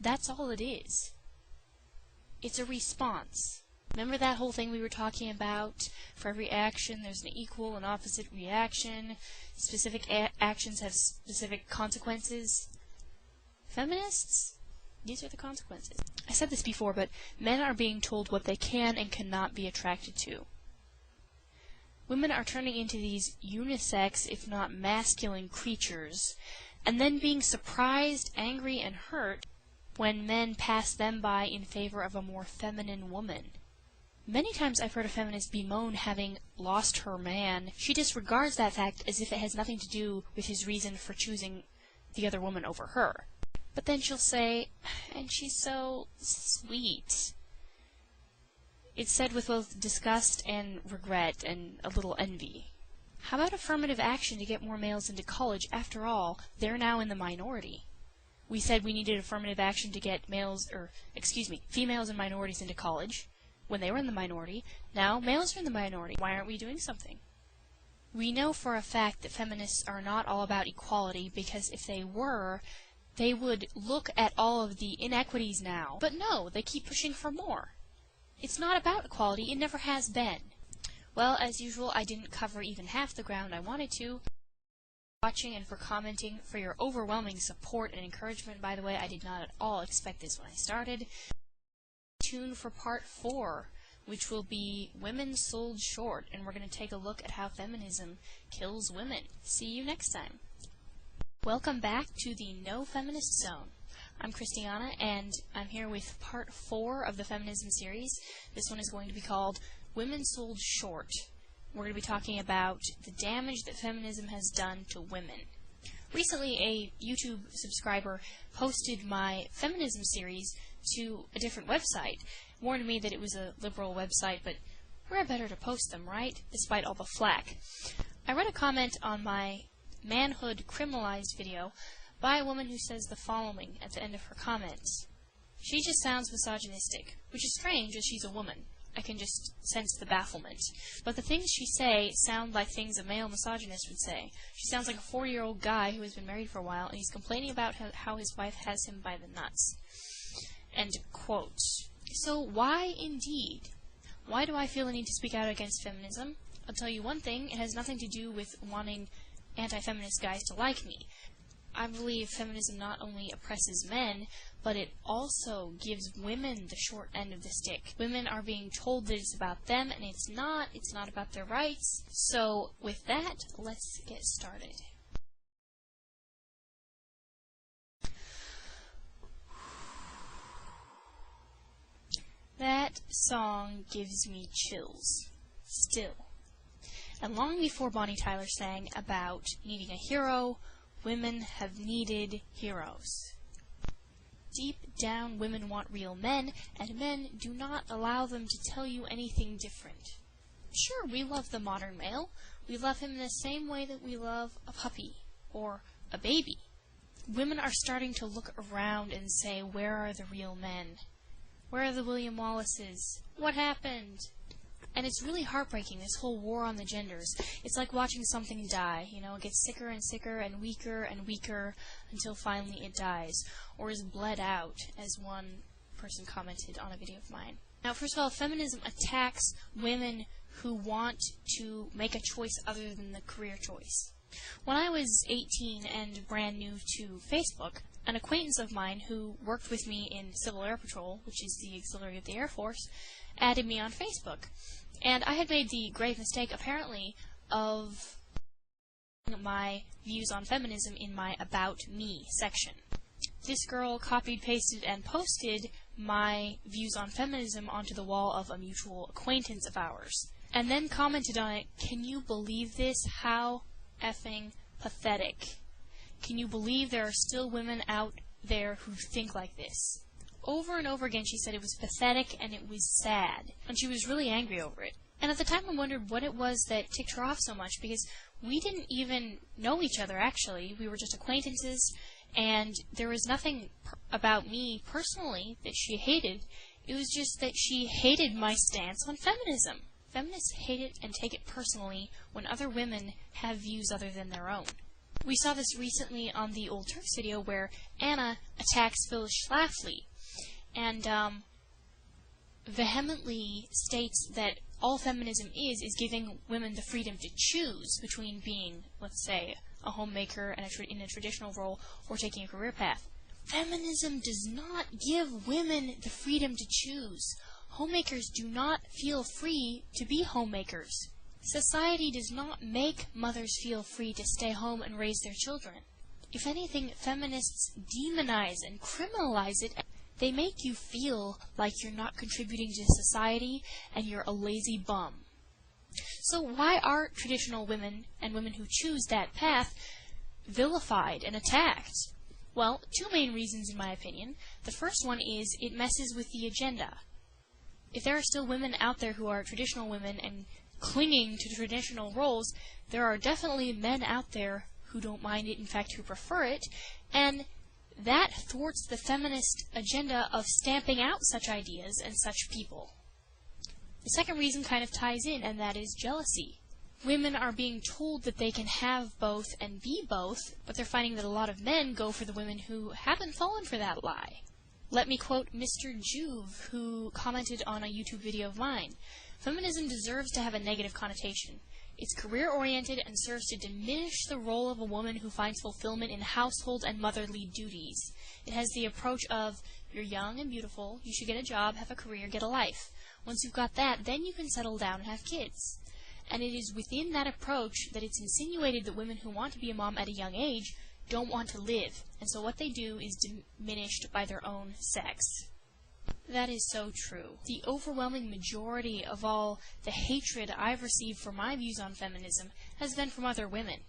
That's all it is. It's a response. Remember that whole thing we were talking about? For every action, there's an equal and opposite reaction. Specific actions have specific consequences. Feminists? These are the consequences. I said this before, but men are being told what they can and cannot be attracted to. Women are turning into these unisex, if not masculine, creatures, and then being surprised, angry, and hurt when men pass them by in favor of a more feminine woman. Many times I've heard a feminist bemoan having lost her man. She disregards that fact as if it has nothing to do with his reason for choosing the other woman over her. But then she'll say, and she's so sweet. It's said with both disgust and regret and a little envy. How about affirmative action to get more males into college? After all, they're now in the minority. We said we needed affirmative action to get females and minorities into college when they were in the minority. Now males are in the minority. Why aren't we doing something? We know for a fact that feminists are not all about equality, because if they were, they would look at all of the inequities now. But no, they keep pushing for more. It's not about equality. It never has been. Well, as usual, I didn't cover even half the ground I wanted to. Watching and for commenting, for your overwhelming support and encouragement. By the way, I did not at all expect this when I started. Tune for part 4, which will be Women Sold Short, and we're going to take a look at how feminism kills women. See you next time. Welcome back to the No Feminist Zone. I'm Christiana, and I'm here with part 4 of the feminism series. This one is going to be called Women Sold Short. We're going to be talking about the damage that feminism has done to women. Recently, a YouTube subscriber posted my feminism series to a different website, warned me that it was a liberal website, but where better to post them, right? Despite all the flack. I read a comment on my Manhood criminalized video by a woman who says the following at the end of her comments. She just sounds misogynistic, which is strange as she's a woman. I can just sense the bafflement. But the things she say sound like things a male misogynist would say. She sounds like a 40-year-old guy who has been married for a while, and he's complaining about how his wife has him by the nuts. End quote. So why indeed? Why do I feel the need to speak out against feminism? I'll tell you one thing, it has nothing to do with wanting anti-feminist guys to like me. I believe feminism not only oppresses men, but it also gives women the short end of the stick. Women are being told that it's about them, and it's not about their rights. So, with that, let's get started. That song gives me chills. Still. And long before Bonnie Tyler sang about needing a hero, women have needed heroes. Deep down, women want real men, and men do not allow them to tell you anything different. Sure, we love the modern male. We love him in the same way that we love a puppy or a baby. Women are starting to look around and say, where are the real men? Where are the William Wallaces? What happened? And it's really heartbreaking, this whole war on the genders. It's like watching something die, it gets sicker and sicker and weaker until finally it dies, or is bled out, as one person commented on a video of mine. Now, first of all, feminism attacks women who want to make a choice other than the career choice. When I was 18 and brand new to Facebook, an acquaintance of mine who worked with me in Civil Air Patrol, which is the auxiliary of the Air Force, added me on Facebook. And I had made the grave mistake, apparently, of my views on feminism in my About Me section. This girl copied, pasted, and posted my views on feminism onto the wall of a mutual acquaintance of ours, and then commented on it, "Can you believe this? How effing pathetic. Can you believe there are still women out there who think like this?" Over and over again she said it was pathetic and it was sad, and she was really angry over it. And at the time I wondered what it was that ticked her off so much, because we didn't even know each other, actually. We were just acquaintances, and there was nothing about me personally that she hated. It was just that she hated my stance on feminism. Feminists hate it and take it personally when other women have views other than their own. We saw this recently on the Old Turks video where Anna attacks Phyllis Schlafly and vehemently states that all feminism is giving women the freedom to choose between being, let's say, a homemaker and in a traditional role or taking a career path. Feminism does not give women the freedom to choose. Homemakers do not feel free to be homemakers. Society does not make mothers feel free to stay home and raise their children. If anything, feminists demonize and criminalize it. They make you feel like you're not contributing to society and you're a lazy bum. So why are traditional women and women who choose that path vilified and attacked? Well, two main reasons in my opinion. The first one is it messes with the agenda. If there are still women out there who are traditional women and clinging to traditional roles, there are definitely men out there who don't mind it, in fact who prefer it, and that thwarts the feminist agenda of stamping out such ideas and such people. The second reason kind of ties in, and that is jealousy. Women are being told that they can have both and be both, but they're finding that a lot of men go for the women who haven't fallen for that lie. Let me quote Mr. Juve, who commented on a YouTube video of mine. "Feminism deserves to have a negative connotation. It's career-oriented and serves to diminish the role of a woman who finds fulfillment in household and motherly duties. It has the approach of, you're young and beautiful, you should get a job, have a career, get a life. Once you've got that, then you can settle down and have kids. And it is within that approach that it's insinuated that women who want to be a mom at a young age don't want to live, and so what they do is diminished by their own sex." That is so true. The overwhelming majority of all the hatred I've received for my views on feminism has been from other women.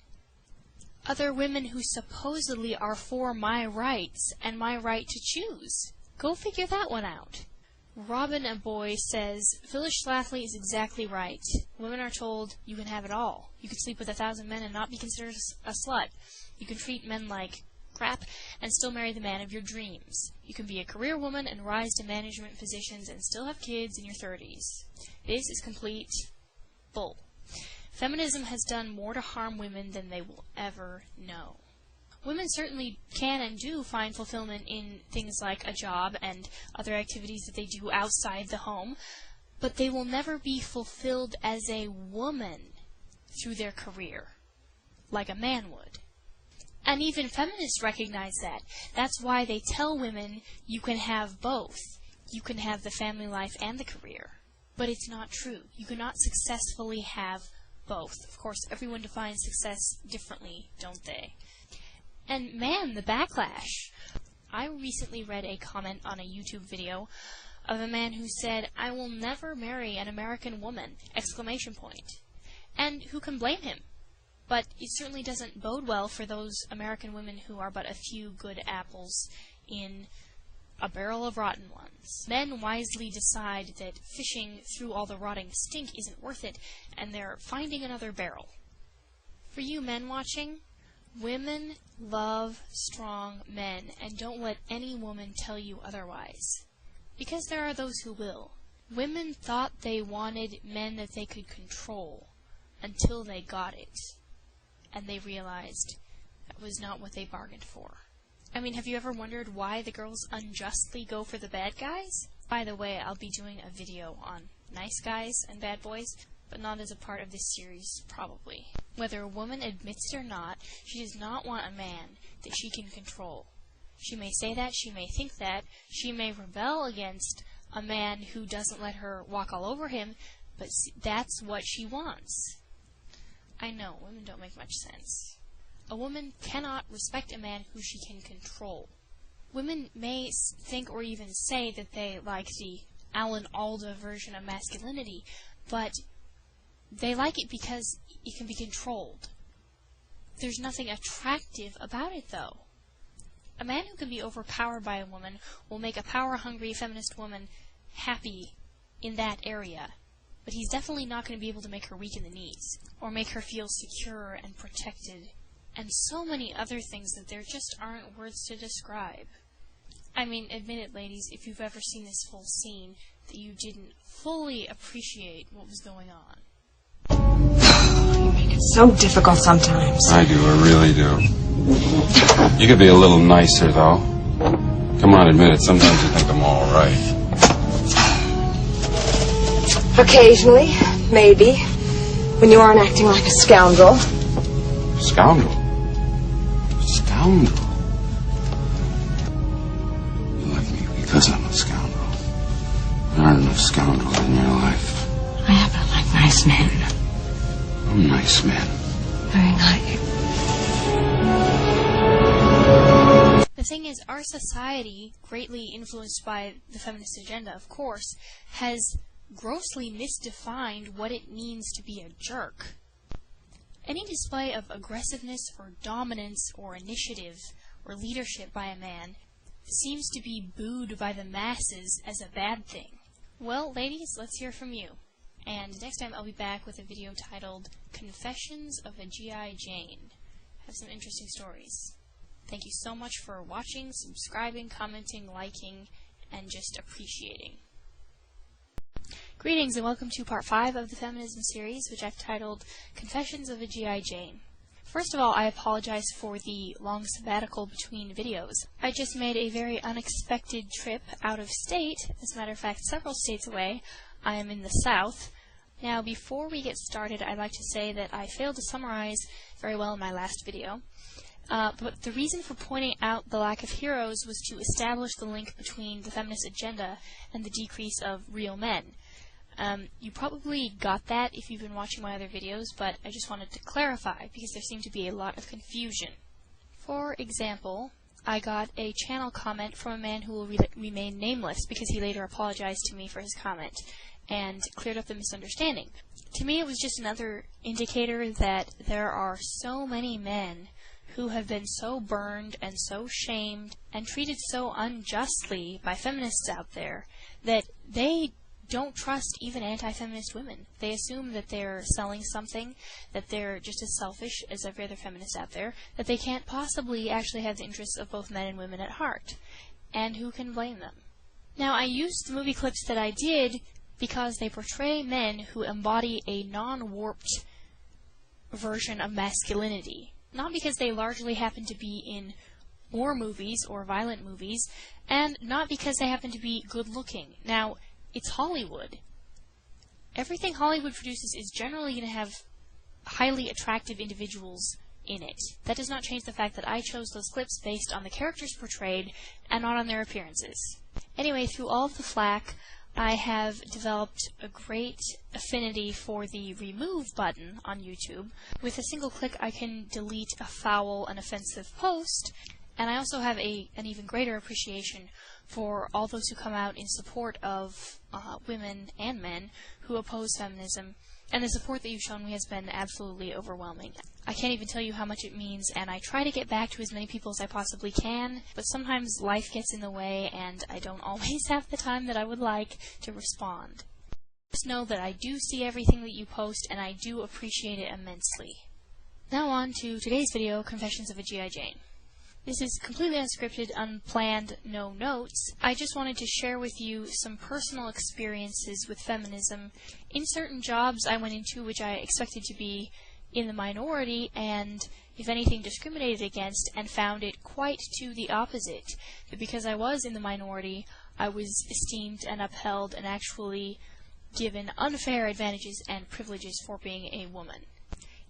Other women who supposedly are for my rights and my right to choose. Go figure that one out. Robin a Boy says, "Phyllis Schlafly is exactly right. Women are told you can have it all. You can sleep with 1,000 men and not be considered a slut. You can treat men like crap and still marry the man of your dreams. You can be a career woman and rise to management positions and still have kids in your 30s. This is complete bull. Feminism has done more to harm women than they will ever know. Women certainly can and do find fulfillment in things like a job and other activities that they do outside the home, but they will never be fulfilled as a woman through their career, like a man would. And even feminists recognize that. That's why they tell women you can have both. You can have the family life and the career. But it's not true. You cannot successfully have both. Of course, everyone defines success differently, don't they? And man, the backlash. I recently read a comment on a YouTube video of a man who said, "I will never marry an American woman!" And who can blame him? But it certainly doesn't bode well for those American women who are but a few good apples in a barrel of rotten ones. Men wisely decide that fishing through all the rotting stink isn't worth it, and they're finding another barrel. For you men watching, women love strong men, and don't let any woman tell you otherwise. Because there are those who will. Women thought they wanted men that they could control until they got it. And they realized that was not what they bargained for. I mean, have you ever wondered why the girls unjustly go for the bad guys? By the way, I'll be doing a video on nice guys and bad boys, but not as a part of this series, probably. Whether a woman admits it or not, she does not want a man that she can control. She may say that, she may think that, she may rebel against a man who doesn't let her walk all over him, but that's what she wants. I know, women don't make much sense. A woman cannot respect a man who she can control. Women may think or even say that they like the Alan Alda version of masculinity, but they like it because it can be controlled. There's nothing attractive about it, though. A man who can be overpowered by a woman will make a power-hungry feminist woman happy in that area, but he's definitely not going to be able to make her weak in the knees, or make her feel secure and protected, and so many other things that there just aren't words to describe. I mean, admit it, ladies, if you've ever seen this full scene, that you didn't fully appreciate what was going on. You make it so difficult sometimes. I do, I really do. You could be a little nicer, though. Come on, admit it, sometimes you think I'm all right. Occasionally, maybe. When you aren't acting like a scoundrel. Scoundrel? Scoundrel? You like me because I'm a scoundrel. There aren't enough scoundrels in your life. I happen to like nice men. I'm nice men. Very nice. The thing is, our society, greatly influenced by the feminist agenda, of course, has grossly misdefined what it means to be a jerk. Any display of aggressiveness or dominance or initiative or leadership by a man seems to be booed by the masses as a bad thing. Well, ladies, let's hear from you. And next time I'll be back with a video titled Confessions of a G.I. Jane. I have some interesting stories. Thank you so much for watching, subscribing, commenting, liking, and just appreciating. Greetings and welcome to part 5 of the Feminism series, which I've titled Confessions of a G.I. Jane. First of all, I apologize for the long sabbatical between videos. I just made a very unexpected trip out of state, as a matter of fact, several states away. I am in the South. Now, before we get started, I'd like to say that I failed to summarize very well in my last video. But the reason for pointing out the lack of heroes was to establish the link between the feminist agenda and the decrease of real men. You probably got that if you've been watching my other videos, but I just wanted to clarify because there seemed to be a lot of confusion. For example, I got a channel comment from a man who will remain nameless because he later apologized to me for his comment and cleared up the misunderstanding. To me, it was just another indicator that there are so many men who have been so burned and so shamed and treated so unjustly by feminists out there that they don't trust even anti-feminist women. They assume that they're selling something, that they're just as selfish as every other feminist out there, that they can't possibly actually have the interests of both men and women at heart. And who can blame them? Now, I used the movie clips that I did because they portray men who embody a non-warped version of masculinity. Not because they largely happen to be in war movies or violent movies, and not because they happen to be good-looking. Now, it's Hollywood. Everything Hollywood produces is generally going to have highly attractive individuals in it. That does not change the fact that I chose those clips based on the characters portrayed and not on their appearances. Anyway, through all of the flack, I have developed a great affinity for the remove button on YouTube. With a single click, I can delete a foul and offensive post, and I also have an even greater appreciation for all those who come out in support of women and men who oppose feminism, and the support that you've shown me has been absolutely overwhelming. I can't even tell you how much it means, and I try to get back to as many people as I possibly can, but sometimes life gets in the way, and I don't always have the time that I would like to respond. Just know that I do see everything that you post, and I do appreciate it immensely. Now on to today's video, Confessions of a G.I. Jane. This is completely unscripted, unplanned, no notes. I just wanted to share with you some personal experiences with feminism in certain jobs I went into which I expected to be in the minority and, if anything, discriminated against, and found it quite to the opposite. That because I was in the minority, I was esteemed and upheld and actually given unfair advantages and privileges for being a woman.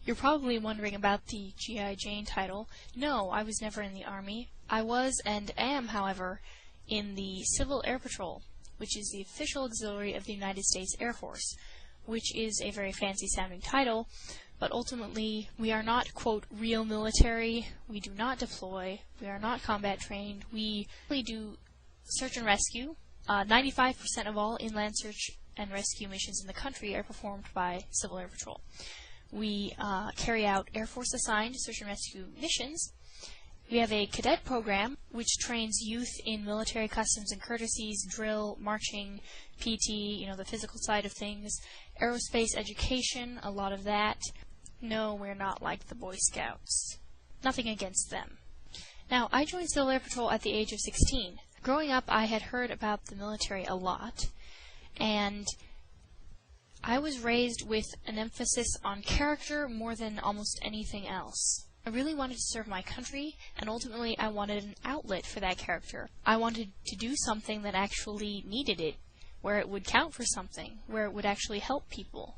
You're probably wondering about the G.I. Jane title. No, I was never in the Army. I was and am, however, in the Civil Air Patrol, which is the official auxiliary of the United States Air Force, which is a very fancy-sounding title, but ultimately we are not, quote, real military. We do not deploy. We are not combat trained. We really do search and rescue. 95% of all inland search and rescue missions in the country are performed by Civil Air Patrol. We carry out Air Force-assigned search and rescue missions. We have a cadet program which trains youth in military customs and courtesies, drill, marching, PT, the physical side of things, aerospace education, a lot of that. No, we're not like the Boy Scouts. Nothing against them. Now, I joined Civil Air Patrol at the age of 16. Growing up, I had heard about the military a lot, and I was raised with an emphasis on character more than almost anything else. I really wanted to serve my country, and ultimately I wanted an outlet for that character. I wanted to do something that actually needed it, where it would count for something, where it would actually help people.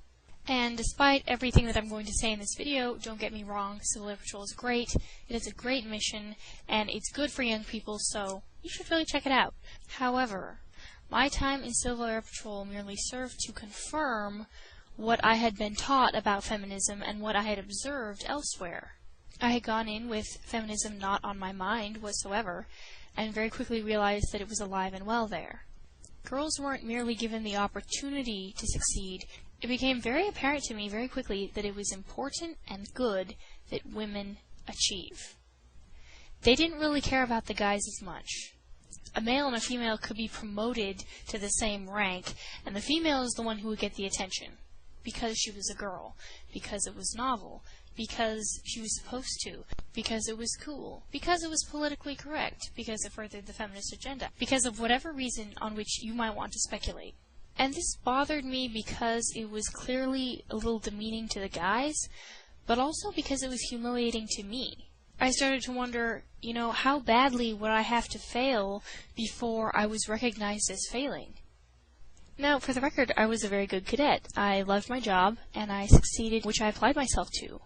And despite everything that I'm going to say in this video, don't get me wrong, Civil Air Patrol is great, it is a great mission, and it's good for young people, so you should really check it out. However, my time in Civil Air Patrol merely served to confirm what I had been taught about feminism and what I had observed elsewhere. I had gone in with feminism not on my mind whatsoever, and very quickly realized that it was alive and well there. Girls weren't merely given the opportunity to succeed. It became very apparent to me very quickly that it was important and good that women achieve. They didn't really care about the guys as much. A male and a female could be promoted to the same rank, and the female is the one who would get the attention, because she was a girl, because it was novel, because she was supposed to, because it was cool, because it was politically correct, because it furthered the feminist agenda, because of whatever reason on which you might want to speculate. And this bothered me because it was clearly a little demeaning to the guys, but also because it was humiliating to me. I started to wonder, how badly would I have to fail before I was recognized as failing? Now, for the record, I was a very good cadet. I loved my job, and I succeeded, which I applied myself to.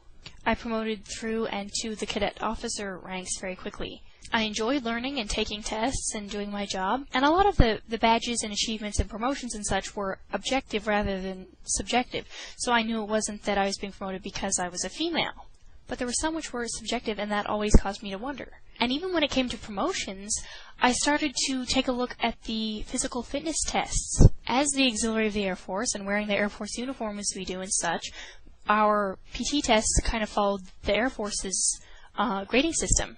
I promoted through and to the cadet officer ranks very quickly. I enjoyed learning and taking tests and doing my job, and a lot of the badges and achievements and promotions and such were objective rather than subjective, so I knew it wasn't that I was being promoted because I was a female. But there were some which were subjective, and that always caused me to wonder. And even when it came to promotions, I started to take a look at the physical fitness tests. As the auxiliary of the Air Force, and wearing the Air Force uniform as we do and such, our PT tests kind of followed the Air Force's grading system.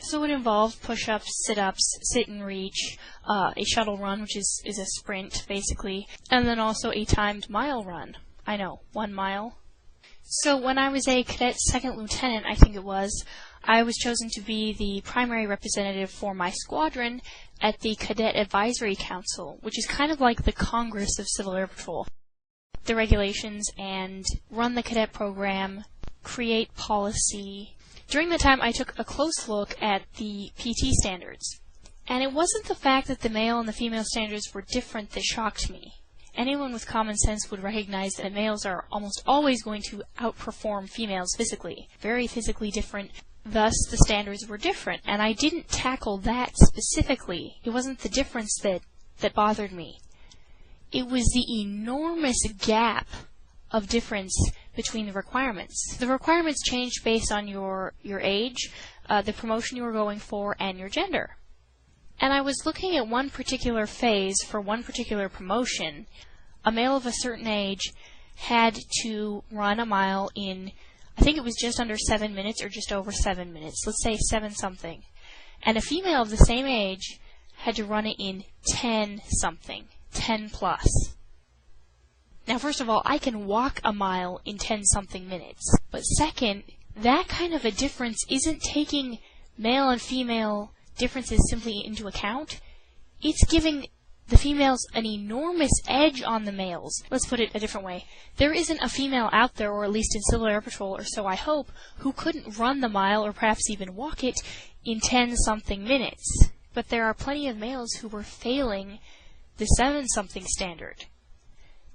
So it involved push-ups, sit-ups, sit and reach, a shuttle run, which is a sprint, basically, and then also a timed mile run. I know, 1 mile. So when I was a cadet second lieutenant, I think it was, I was chosen to be the primary representative for my squadron at the Cadet Advisory Council, which is kind of like the Congress of Civil Air Patrol. The regulations and run the cadet program, create policy. During the time, I took a close look at the PT standards. And it wasn't the fact that the male and the female standards were different that shocked me. Anyone with common sense would recognize that males are almost always going to outperform females physically. Very physically different. Thus, the standards were different. And I didn't tackle that specifically. It wasn't the difference that bothered me. It was the enormous gap of difference between the requirements. The requirements changed based on your age, the promotion you were going for, and your gender. And I was looking at one particular phase for one particular promotion. A male of a certain age had to run a mile in, I think it was just under 7 minutes or just over 7 minutes. Let's say 7 something. And a female of the same age had to run it in 10 something, 10 plus. Now, first of all, I can walk a mile in 10 something minutes. But second, that kind of a difference isn't taking male and female differences simply into account. It's giving the females an enormous edge on the males. Let's put it a different way. There isn't a female out there, or at least in Civil Air Patrol, or so I hope, who couldn't run the mile or perhaps even walk it in 10 something minutes. But there are plenty of males who were failing the 7 something standard.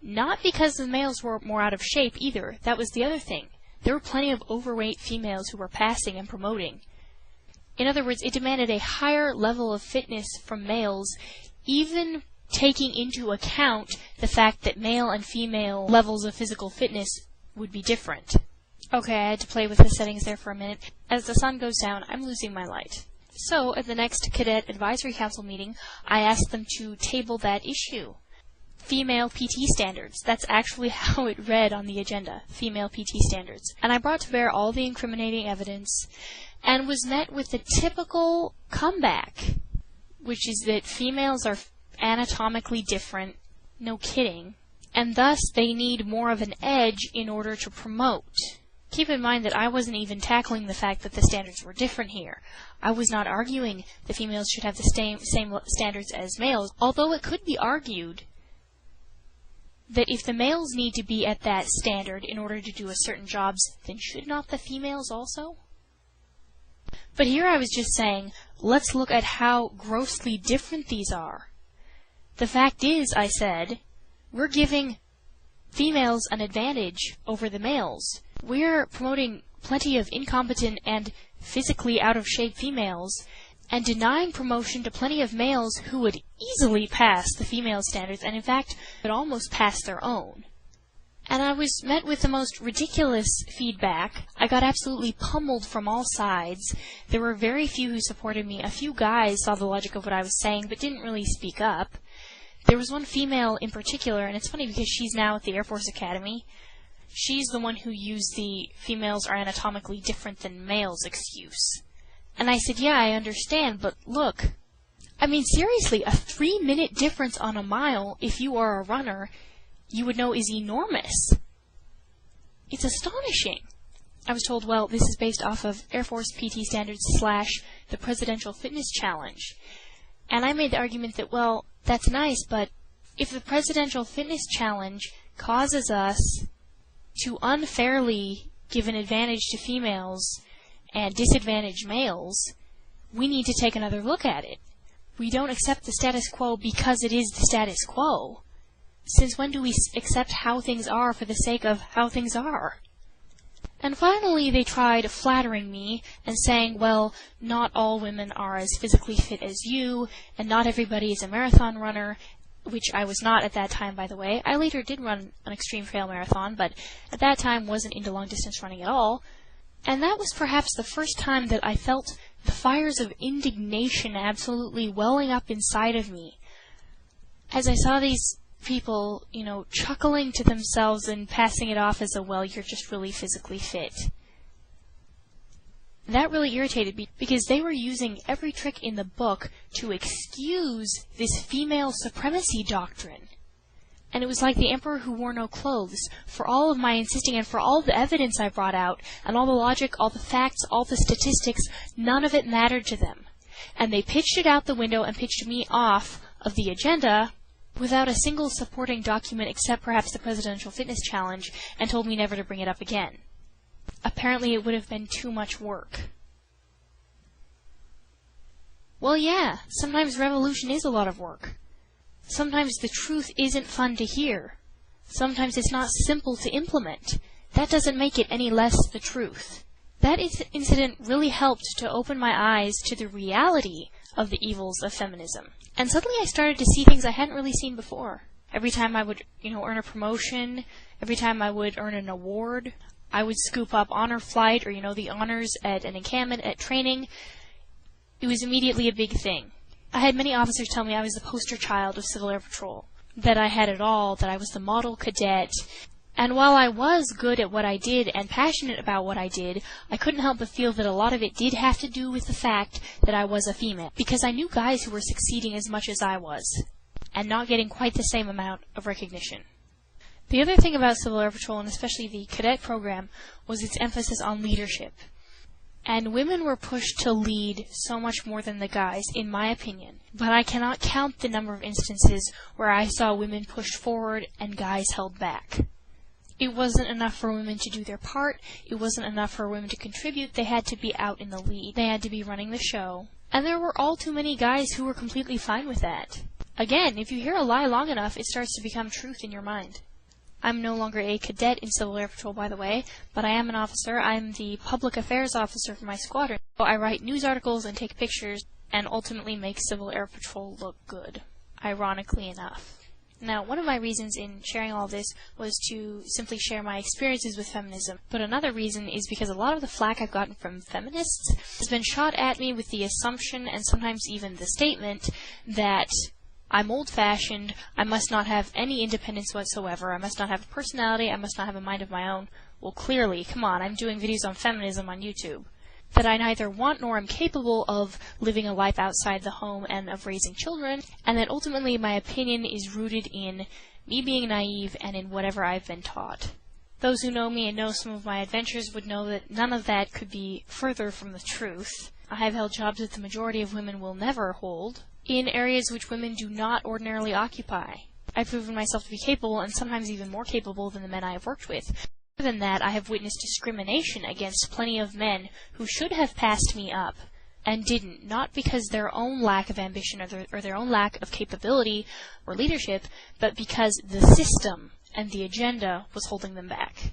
Not because the males were more out of shape either. That was the other thing. There were plenty of overweight females who were passing and promoting. In other words, it demanded a higher level of fitness from males, even taking into account the fact that male and female levels of physical fitness would be different. Okay, I had to play with the settings there for a minute. As the sun goes down, I'm losing my light. So, at the next Cadet Advisory Council meeting, I asked them to table that issue. Female PT standards. That's actually how it read on the agenda. Female PT standards. And I brought to bear all the incriminating evidence and was met with the typical comeback, which is that females are anatomically different, no kidding, and thus they need more of an edge in order to promote. Keep in mind that I wasn't even tackling the fact that the standards were different here. I was not arguing that females should have the same standards as males, although it could be argued that if the males need to be at that standard in order to do a certain jobs, then should not the females also? But here I was just saying, let's look at how grossly different these are. The fact is, I said, we're giving females an advantage over the males. We're promoting plenty of incompetent and physically out-of-shape females, and denying promotion to plenty of males who would easily pass the female standards, and in fact, would almost pass their own. And I was met with the most ridiculous feedback. I got absolutely pummeled from all sides. There were very few who supported me. A few guys saw the logic of what I was saying, but didn't really speak up. There was one female in particular, and it's funny because she's now at the Air Force Academy. She's the one who used the females are anatomically different than males excuse. And I said, yeah, I understand, but look, I mean, seriously, a 3-minute difference on a mile, if you are a runner, you would know is enormous. It's astonishing. I was told, well, this is based off of Air Force PT standards / the Presidential Fitness Challenge. And I made the argument that, well, that's nice, but if the Presidential Fitness Challenge causes us to unfairly give an advantage to females and disadvantage males, we need to take another look at it. We don't accept the status quo because it is the status quo. Since when do we accept how things are for the sake of how things are? And finally, they tried flattering me and saying, well, not all women are as physically fit as you, and not everybody is a marathon runner, which I was not at that time, by the way. I later did run an extreme trail marathon, but at that time wasn't into long-distance running at all. And that was perhaps the first time that I felt the fires of indignation absolutely welling up inside of me. As I saw these people, chuckling to themselves and passing it off as a, well, you're just really physically fit. And that really irritated me because they were using every trick in the book to excuse this female supremacy doctrine. And it was like the emperor who wore no clothes. For all of my insisting and for all the evidence I brought out, and all the logic, all the facts, all the statistics, none of it mattered to them. And they pitched it out the window and pitched me off of the agenda without a single supporting document except perhaps the Presidential Fitness Challenge, and told me never to bring it up again. Apparently it would have been too much work. Well, yeah, sometimes revolution is a lot of work. Sometimes the truth isn't fun to hear. Sometimes it's not simple to implement. That doesn't make it any less the truth. That incident really helped to open my eyes to the reality of the evils of feminism. And suddenly I started to see things I hadn't really seen before. Every time I would, earn a promotion, every time I would earn an award, I would scoop up honor flight or, the honors at an encampment, at training. It was immediately a big thing. I had many officers tell me I was the poster child of Civil Air Patrol, that I had it all, that I was the model cadet. And while I was good at what I did and passionate about what I did, I couldn't help but feel that a lot of it did have to do with the fact that I was a female. Because I knew guys who were succeeding as much as I was, and not getting quite the same amount of recognition. The other thing about Civil Air Patrol, and especially the cadet program, was its emphasis on leadership. And women were pushed to lead so much more than the guys, in my opinion. But I cannot count the number of instances where I saw women pushed forward and guys held back. It wasn't enough for women to do their part. It wasn't enough for women to contribute. They had to be out in the lead. They had to be running the show. And there were all too many guys who were completely fine with that. Again, if you hear a lie long enough, it starts to become truth in your mind. I'm no longer a cadet in Civil Air Patrol, by the way, but I am an officer. I'm the public affairs officer for my squadron. So I write news articles and take pictures and ultimately make Civil Air Patrol look good, ironically enough. Now, one of my reasons in sharing all this was to simply share my experiences with feminism, but another reason is because a lot of the flack I've gotten from feminists has been shot at me with the assumption and sometimes even the statement that I'm old-fashioned, I must not have any independence whatsoever, I must not have a personality, I must not have a mind of my own. Well, clearly, come on, I'm doing videos on feminism on YouTube. That I neither want nor am capable of living a life outside the home and of raising children, and that ultimately my opinion is rooted in me being naive and in whatever I've been taught. Those who know me and know some of my adventures would know that none of that could be further from the truth. I have held jobs that the majority of women will never hold, in areas which women do not ordinarily occupy. I've proven myself to be capable, and sometimes even more capable than the men I have worked with. More than that, I have witnessed discrimination against plenty of men who should have passed me up, and didn't, not because their own lack of ambition or their own lack of capability or leadership, but because the system and the agenda was holding them back.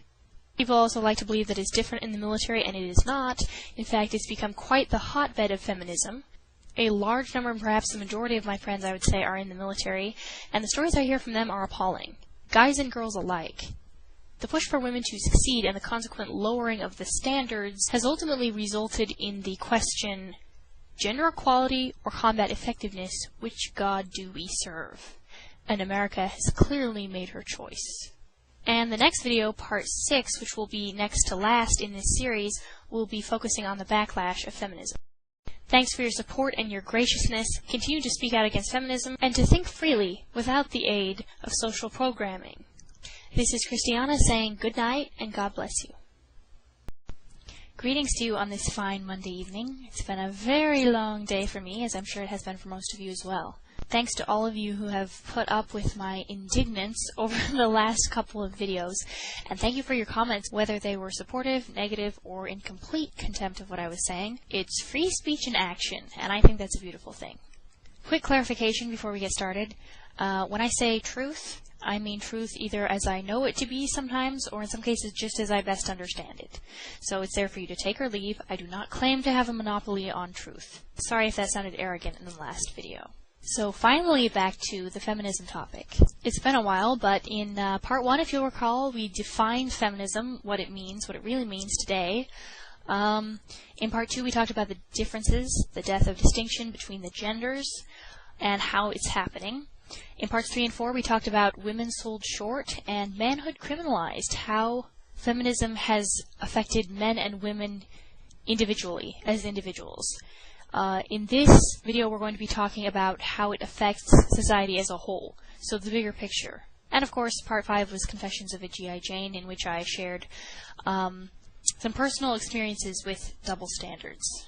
People also like to believe that it's different in the military, and it is not. In fact, it's become quite the hotbed of feminism. A large number, and perhaps the majority of my friends, I would say, are in the military, and the stories I hear from them are appalling. Guys and girls alike. The push for women to succeed and the consequent lowering of the standards has ultimately resulted in the question, gender equality or combat effectiveness, which God do we serve? And America has clearly made her choice. And the next video, part 6, which will be next to last in this series, will be focusing on the backlash of feminism. Thanks for your support and your graciousness. Continue to speak out against feminism and to think freely without the aid of social programming. This is Christiana saying good night and God bless you. Greetings to you on this fine Monday evening. It's been a very long day for me, as I'm sure it has been for most of you as well. Thanks to all of you who have put up with my indignance over the last couple of videos, and thank you for your comments, whether they were supportive, negative, or in complete contempt of what I was saying. It's free speech in action, and I think that's a beautiful thing. Quick clarification before we get started. When I say truth, I mean truth either as I know it to be sometimes, or in some cases just as I best understand it. So it's there for you to take or leave. I do not claim to have a monopoly on truth. Sorry if that sounded arrogant in the last video. So finally back to the feminism topic. It's been a while, but in part 1, if you'll recall, we defined feminism, what it means, what it really means today. In part 2, we talked about the differences, the death of distinction between the genders, and how it's happening. In parts 3 and 4, we talked about women sold short and manhood criminalized, how feminism has affected men and women individually, as individuals. In this video, we're going to be talking about how it affects society as a whole, so the bigger picture. And of course, part 5 was Confessions of a G.I. Jane, in which I shared some personal experiences with double standards.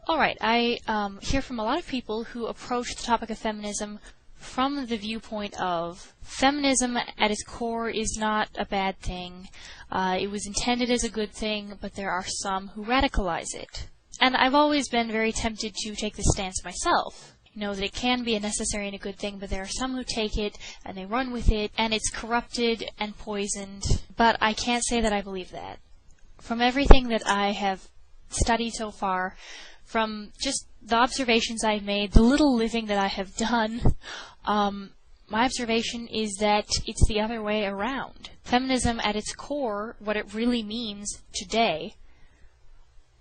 Alright, I hear from a lot of people who approach the topic of feminism from the viewpoint of feminism at its core is not a bad thing. It was intended as a good thing, but there are some who radicalize it. And I've always been very tempted to take this stance myself. You know, that it can be a necessary and a good thing, but there are some who take it and they run with it, and it's corrupted and poisoned. But I can't say that I believe that. From everything that I have studied so far, from just the observations I've made, the little living that I have done, my observation is that it's the other way around. Feminism at its core, what it really means today,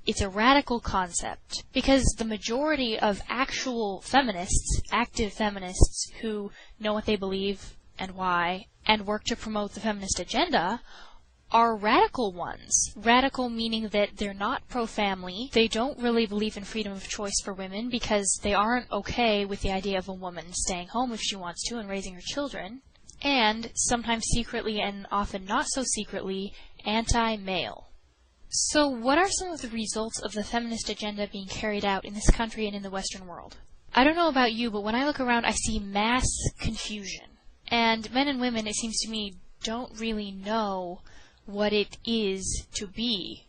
it's a radical concept, because the majority of actual feminists, active feminists, who know what they believe and why, and work to promote the feminist agenda, are radical ones. Radical meaning that they're not pro-family, they don't really believe in freedom of choice for women because they aren't okay with the idea of a woman staying home if she wants to and raising her children, and sometimes secretly and often not so secretly, anti-male. So what are some of the results of the feminist agenda being carried out in this country and in the Western world? I don't know about you, but when I look around I see mass confusion. And men and women, it seems to me, don't really know what it is to be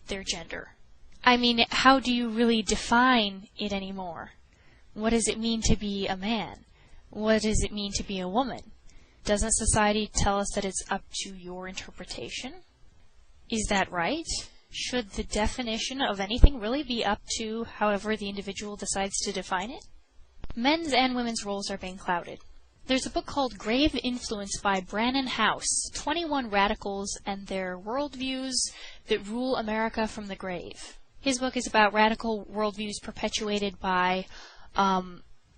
their gender. I mean, how do you really define it anymore? What does it mean to be a man? What does it mean to be a woman? Doesn't society tell us that it's up to your interpretation? Is that right? Should the definition of anything really be up to however the individual decides to define it? Men's and women's roles are being clouded. There's a book called Grave Influence by Brannon House, 21 Radicals and Their Worldviews That Rule America from the Grave. His book is about radical worldviews perpetuated by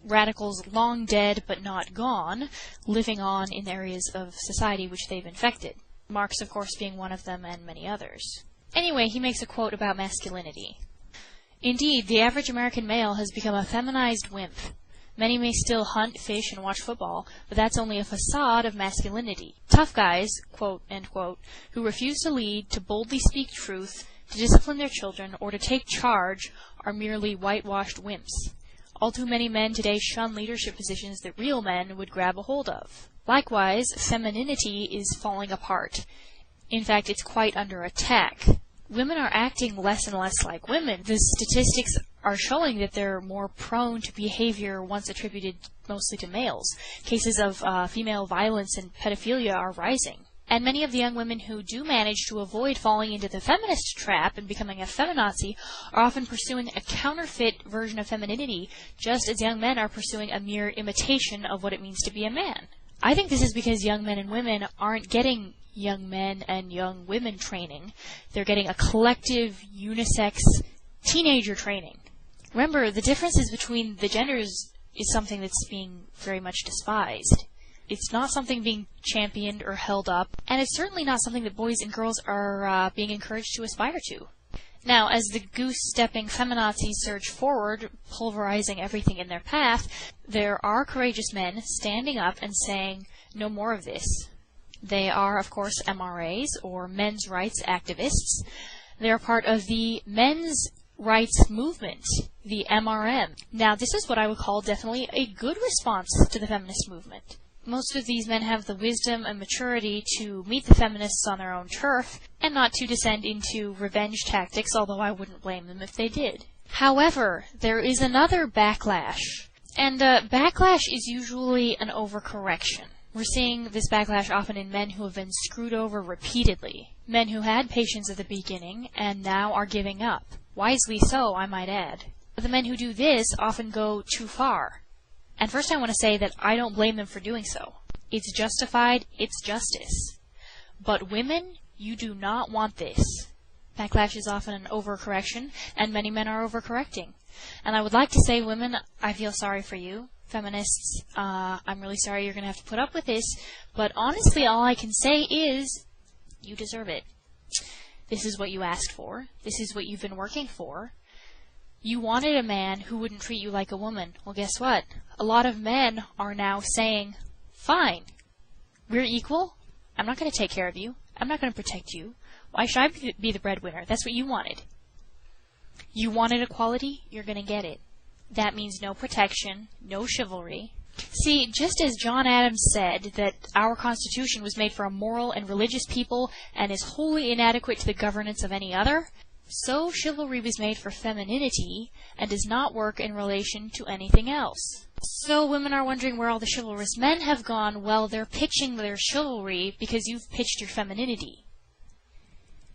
radicals long dead but not gone, living on in areas of society which they've infected. Marx, of course, being one of them, and many others. Anyway, he makes a quote about masculinity. Indeed, the average American male has become a feminized wimp. Many may still hunt, fish, and watch football, but that's only a facade of masculinity. Tough guys, quote, end quote, who refuse to lead, to boldly speak truth, to discipline their children, or to take charge, are merely whitewashed wimps. All too many men today shun leadership positions that real men would grab a hold of. Likewise, femininity is falling apart. In fact, it's quite under attack. Women are acting less and less like women. The statistics are showing that they're more prone to behavior once attributed mostly to males. Cases of female violence and pedophilia are rising. And many of the young women who do manage to avoid falling into the feminist trap and becoming a feminazi are often pursuing a counterfeit version of femininity, just as young men are pursuing a mere imitation of what it means to be a man. I think this is because young men and women aren't getting young men and young women training. They're getting a collective, unisex, teenager training. Remember, the differences between the genders is something that's being very much despised. It's not something being championed or held up, and it's certainly not something that boys and girls are being encouraged to aspire to. Now, as the goose-stepping feminazis surge forward, pulverizing everything in their path, there are courageous men standing up and saying, no more of this. They are, of course, MRAs, or men's rights activists. They are part of the men's rights movement, the MRM. Now, this is what I would call definitely a good response to the feminist movement. Most of these men have the wisdom and maturity to meet the feminists on their own turf, and not to descend into revenge tactics, although I wouldn't blame them if they did. However, there is another backlash, and backlash is usually an overcorrection. We're seeing this backlash often in men who have been screwed over repeatedly, men who had patience at the beginning and now are giving up. Wisely so, I might add. But the men who do this often go too far. And first I want to say that I don't blame them for doing so. It's justified, it's justice. But women, you do not want this. Backlash is often an overcorrection, and many men are overcorrecting. And I would like to say, women, I feel sorry for you. Feminists, I'm really sorry you're going to have to put up with this, but honestly all I can say is, you deserve it. This is what you asked for. This is what you've been working for. You wanted a man who wouldn't treat you like a woman. Well, guess what? A lot of men are now saying, fine, we're equal. I'm not going to take care of you. I'm not going to protect you. Why should I be the breadwinner? That's what you wanted. You wanted equality, you're going to get it. That means no protection, no chivalry. See, just as John Adams said that our Constitution was made for a moral and religious people and is wholly inadequate to the governance of any other, so chivalry was made for femininity and does not work in relation to anything else. So women are wondering where all the chivalrous men have gone. Well, they're pitching their chivalry because you've pitched your femininity.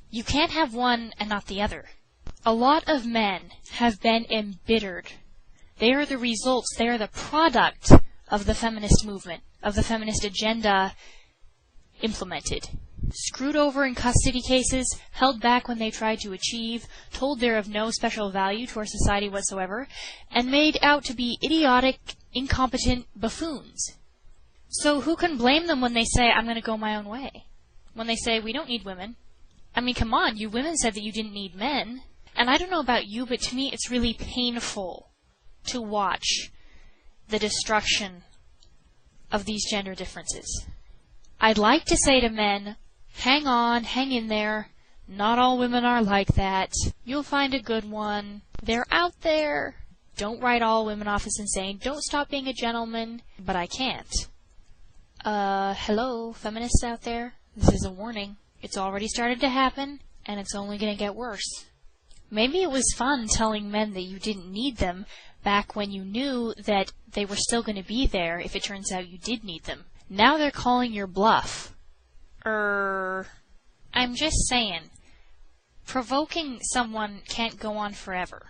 You can't have one and not the other. A lot of men have been embittered. They are the results, they are the product of the feminist movement, of the feminist agenda implemented. Screwed over in custody cases, held back when they tried to achieve, told they're of no special value to our society whatsoever, and made out to be idiotic, incompetent buffoons. So who can blame them when they say, I'm going to go my own way? When they say, we don't need women. I mean, come on, you women said that you didn't need men. And I don't know about you, but to me it's really painful to watch the destruction of these gender differences. I'd like to say to men, hang on, hang in there. Not all women are like that. You'll find a good one. They're out there. Don't write all women off as insane. Don't stop being a gentleman. But I can't. Hello, feminists out there. This is a warning. It's already started to happen, and it's only going to get worse. Maybe it was fun telling men that you didn't need them back when you knew that they were still going to be there if it turns out you did need them. Now they're calling your bluff. I'm just saying, provoking someone can't go on forever.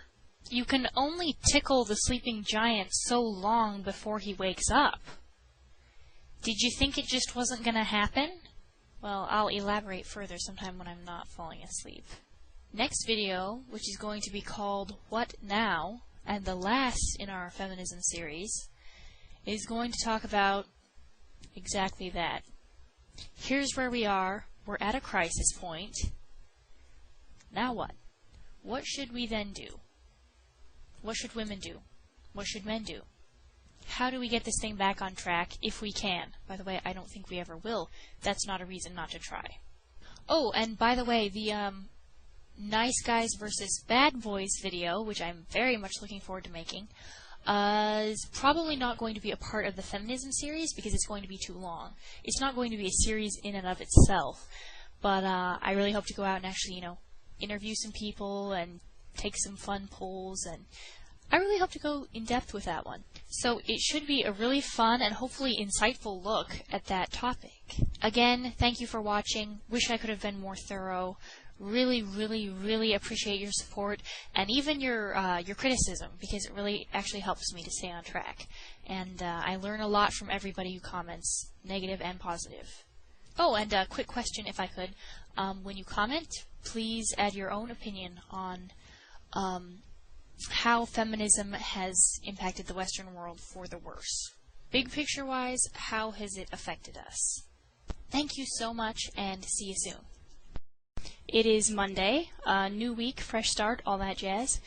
You can only tickle the sleeping giant so long before he wakes up. Did you think it just wasn't going to happen? Well, I'll elaborate further sometime when I'm not falling asleep. Next video, which is going to be called What Now, and the last in our feminism series, is going to talk about exactly that. Here's where we are. We're at a crisis point. Now what? What should we then do? What should women do? What should men do? How do we get this thing back on track if we can? By the way, I don't think we ever will. That's not a reason not to try. Oh, and by the way, the Nice Guys versus Bad Boys video, which I'm very much looking forward to making, is probably not going to be a part of the feminism series because it's going to be too long. It's not going to be a series in and of itself, but I really hope to go out and actually, interview some people and take some fun polls, and I really hope to go in depth with that one. So it should be a really fun and hopefully insightful look at that topic. Again, thank you for watching. Wish I could have been more thorough. Really, really, really appreciate your support and even your criticism, because it really actually helps me to stay on track. And I learn a lot from everybody who comments, negative and positive. Oh, and a quick question, if I could. When you comment, please add your own opinion on how feminism has impacted the Western world for the worse. Big picture-wise, how has it affected us? Thank you so much, and see you soon. It is Monday, new week, fresh start, all that jazz.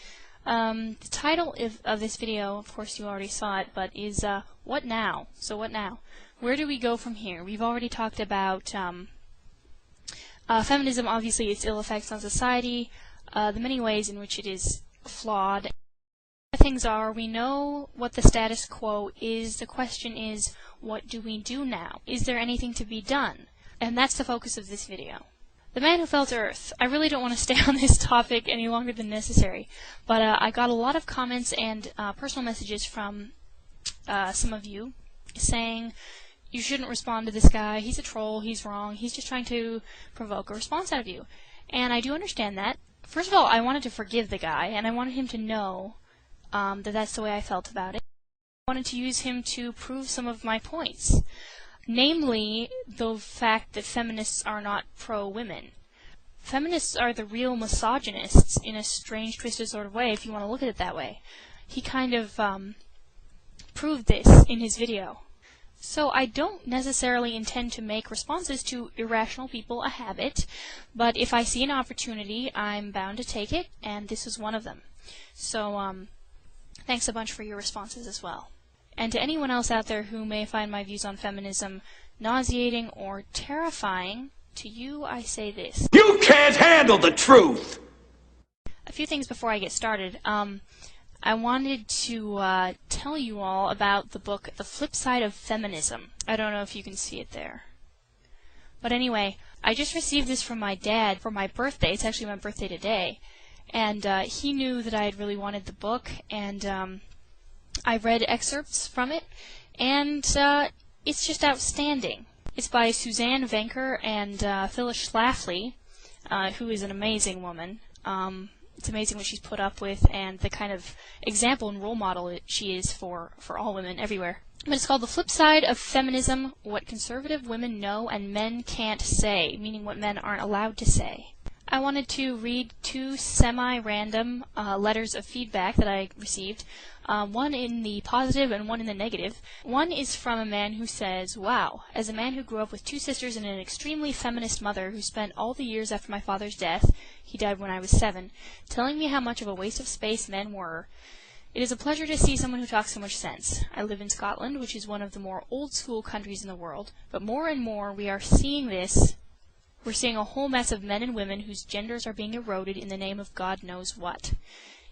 The title of this video, of course you already saw it, but is What Now? So what now? Where do we go from here? We've already talked about feminism, obviously its ill effects on society, the many ways in which it is flawed. Things are, we know what the status quo is. The question is, what do we do now? Is there anything to be done? And that's the focus of this video. The Man Who Fell to Earth. I really don't want to stay on this topic any longer than necessary, but I got a lot of comments and personal messages from some of you saying, you shouldn't respond to this guy, he's a troll, he's wrong, he's just trying to provoke a response out of you. And I do understand that. First of all, I wanted to forgive the guy, and I wanted him to know that that's the way I felt about it. I wanted to use him to prove some of my points. Namely, the fact that feminists are not pro-women. Feminists are the real misogynists in a strange, twisted sort of way, if you want to look at it that way. He kind of proved this in his video. So I don't necessarily intend to make responses to irrational people a habit, but if I see an opportunity, I'm bound to take it, and this is one of them. So, thanks a bunch for your responses as well. And to anyone else out there who may find my views on feminism nauseating or terrifying, to you I say this. You can't handle the truth! A few things before I get started. I wanted to tell you all about the book, The Flip Side of Feminism. I don't know if you can see it there. But anyway, I just received this from my dad for my birthday. It's actually my birthday today. And he knew that I had really wanted the book, and I read excerpts from it, and it's just outstanding. It's by Suzanne Venker and Phyllis Schlafly, who is an amazing woman. It's amazing what she's put up with and the kind of example and role model she is for all women everywhere. But it's called The Flip Side of Feminism, What Conservative Women Know and Men Can't Say, meaning what men aren't allowed to say. I wanted to read two semi-random letters of feedback that I received, one in the positive and one in the negative. One is from a man who says, "Wow, as a man who grew up with two sisters and an extremely feminist mother who spent all the years after my father's death, he died when I was 7, telling me how much of a waste of space men were, it is a pleasure to see someone who talks so much sense. I live in Scotland, which is one of the more old-school countries in the world, but more and more we are seeing this. We're seeing a whole mess of men and women whose genders are being eroded in the name of God knows what.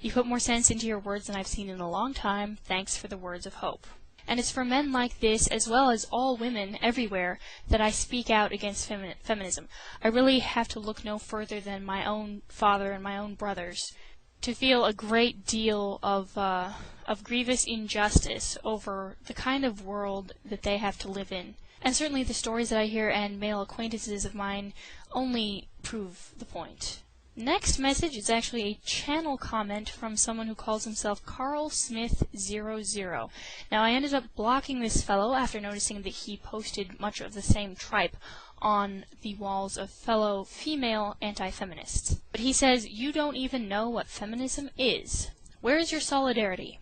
You put more sense into your words than I've seen in a long time. Thanks for the words of hope." And it's for men like this, as well as all women everywhere, that I speak out against feminism. I really have to look no further than my own father and my own brothers to feel a great deal of grievous injustice over the kind of world that they have to live in. And certainly the stories that I hear and male acquaintances of mine only prove the point. Next message is actually a channel comment from someone who calls himself Carl Smith 00. Now I ended up blocking this fellow after noticing that he posted much of the same tripe on the walls of fellow female anti-feminists. But he says, "You don't even know what feminism is. Where is your solidarity?"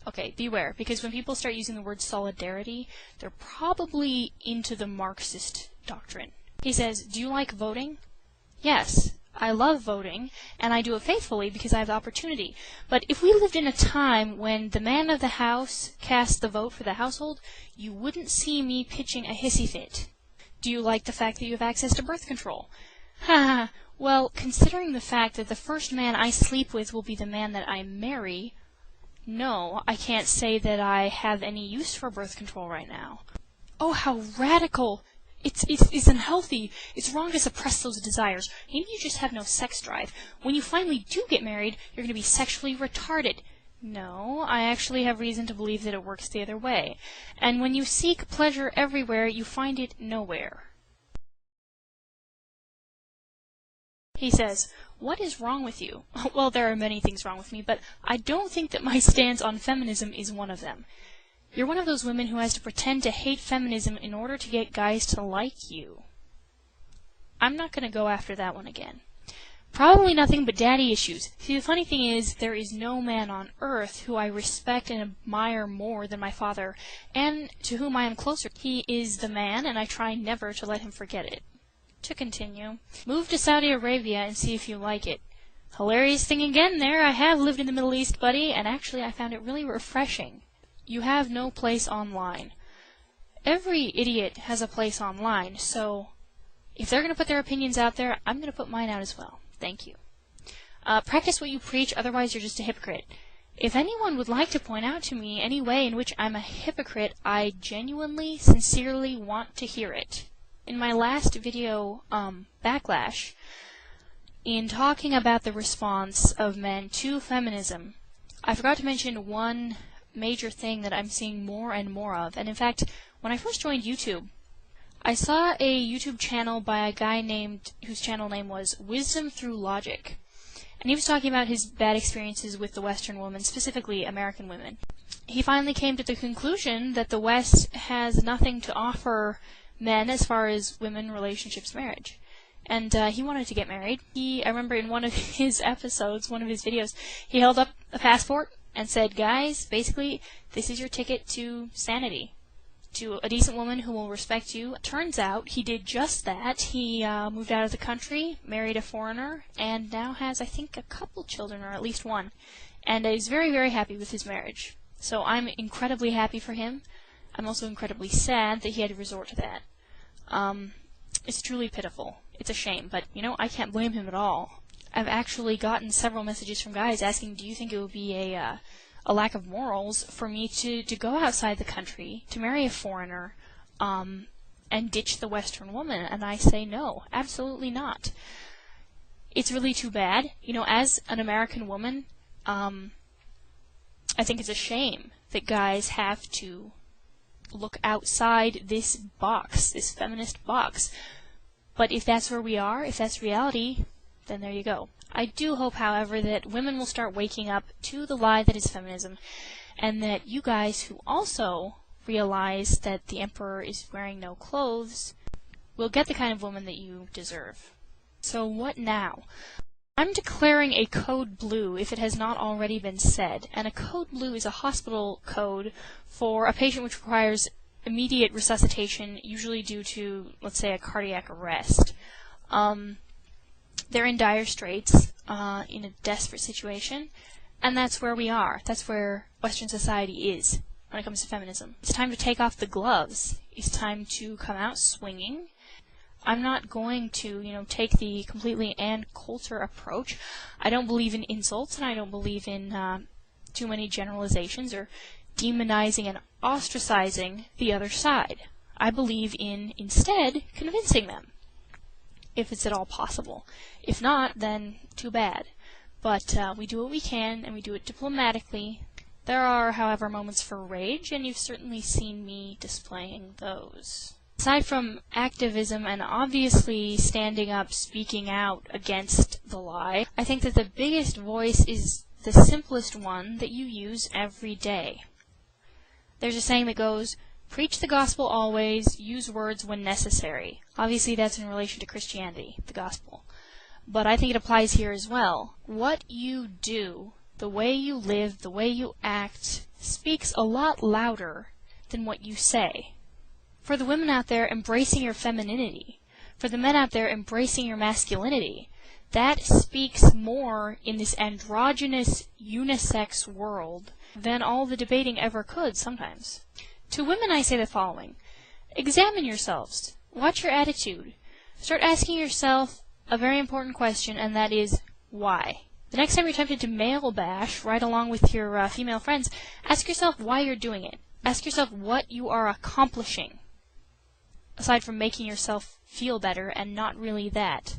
Okay, beware, because when people start using the word solidarity, they're probably into the Marxist doctrine. He says, "Do you like voting?" Yes, I love voting, and I do it faithfully because I have the opportunity. But if we lived in a time when the man of the house cast the vote for the household, you wouldn't see me pitching a hissy fit. Do you like the fact that you have access to birth control? Ha! Well, considering the fact that the first man I sleep with will be the man that I marry, no, I can't say that I have any use for birth control right now. Oh, how radical! It's unhealthy. It's wrong to suppress those desires. Maybe you just have no sex drive. When you finally do get married, you're going to be sexually retarded. No, I actually have reason to believe that it works the other way. And when you seek pleasure everywhere, you find it nowhere. He says, "What is wrong with you?" Well, there are many things wrong with me, but I don't think that my stance on feminism is one of them. You're one of those women who has to pretend to hate feminism in order to get guys to like you. I'm not going to go after that one again. Probably nothing but daddy issues. See, the funny thing is, there is no man on earth who I respect and admire more than my father, and to whom I am closer. He is the man, and I try never to let him forget it. To continue, move to Saudi Arabia and see if you like it. Hilarious thing again there, I have lived in the Middle East, buddy, and actually I found it really refreshing. You have no place online. Every idiot has a place online, so if they're going to put their opinions out there, I'm going to put mine out as well. Thank you. Practice what you preach, otherwise you're just a hypocrite. If anyone would like to point out to me any way in which I'm a hypocrite, I genuinely, sincerely want to hear it. In my last video, Backlash, in talking about the response of men to feminism, I forgot to mention one major thing that I'm seeing more and more of. And in fact, when I first joined YouTube, I saw a YouTube channel by a guy whose channel name was Wisdom Through Logic. And he was talking about his bad experiences with the Western woman, specifically American women. He finally came to the conclusion that the West has nothing to offer men as far as women, relationships, marriage. And he wanted to get married. I remember in one of his episodes, one of his videos, he held up a passport and said, "Guys, basically, this is your ticket to sanity." to a decent woman who will respect you. Turns out he did just that. He moved out of the country, married a foreigner, and now has, I think, a couple children, or at least one, and is very, very happy with his marriage. So I'm incredibly happy for him. I'm also incredibly sad that he had to resort to that. It's truly pitiful. It's a shame, but, I can't blame him at all. I've actually gotten several messages from guys asking, do you think it would be a lack of morals for me to go outside the country, to marry a foreigner, and ditch the Western woman? And I say no, absolutely not. It's really too bad. As an American woman, I think it's a shame that guys have to look outside this box, this feminist box. But if that's where we are, if that's reality, then there you go. I do hope, however, that women will start waking up to the lie that is feminism, and that you guys who also realize that the emperor is wearing no clothes will get the kind of woman that you deserve. So what now? I'm declaring a code blue if it has not already been said, and a code blue is a hospital code for a patient which requires immediate resuscitation, usually due to, let's say, a cardiac arrest. They're in dire straits, in a desperate situation, and that's where we are. That's where Western society is when it comes to feminism. It's time to take off the gloves. It's time to come out swinging. I'm not going to, take the completely Ann Coulter approach. I don't believe in insults, and I don't believe in too many generalizations or demonizing and ostracizing the other side. I believe in, instead, convincing them, if it's at all possible. If not, then too bad. But we do what we can, and we do it diplomatically. There are, however, moments for rage, and you've certainly seen me displaying those. Aside from activism and obviously standing up, speaking out against the lie, I think that the biggest voice is the simplest one that you use every day. There's a saying that goes, preach the gospel always, use words when necessary. Obviously that's in relation to Christianity, the gospel. But I think it applies here as well. What you do, the way you live, the way you act, speaks a lot louder than what you say. For the women out there embracing your femininity, for the men out there embracing your masculinity, that speaks more in this androgynous, unisex world than all the debating ever could sometimes. To women I say the following. Examine yourselves. Watch your attitude. Start asking yourself a very important question, and that is, why? The next time you're tempted to male bash right along with your female friends, ask yourself why you're doing it. Ask yourself what you are accomplishing, aside from making yourself feel better, and not really that.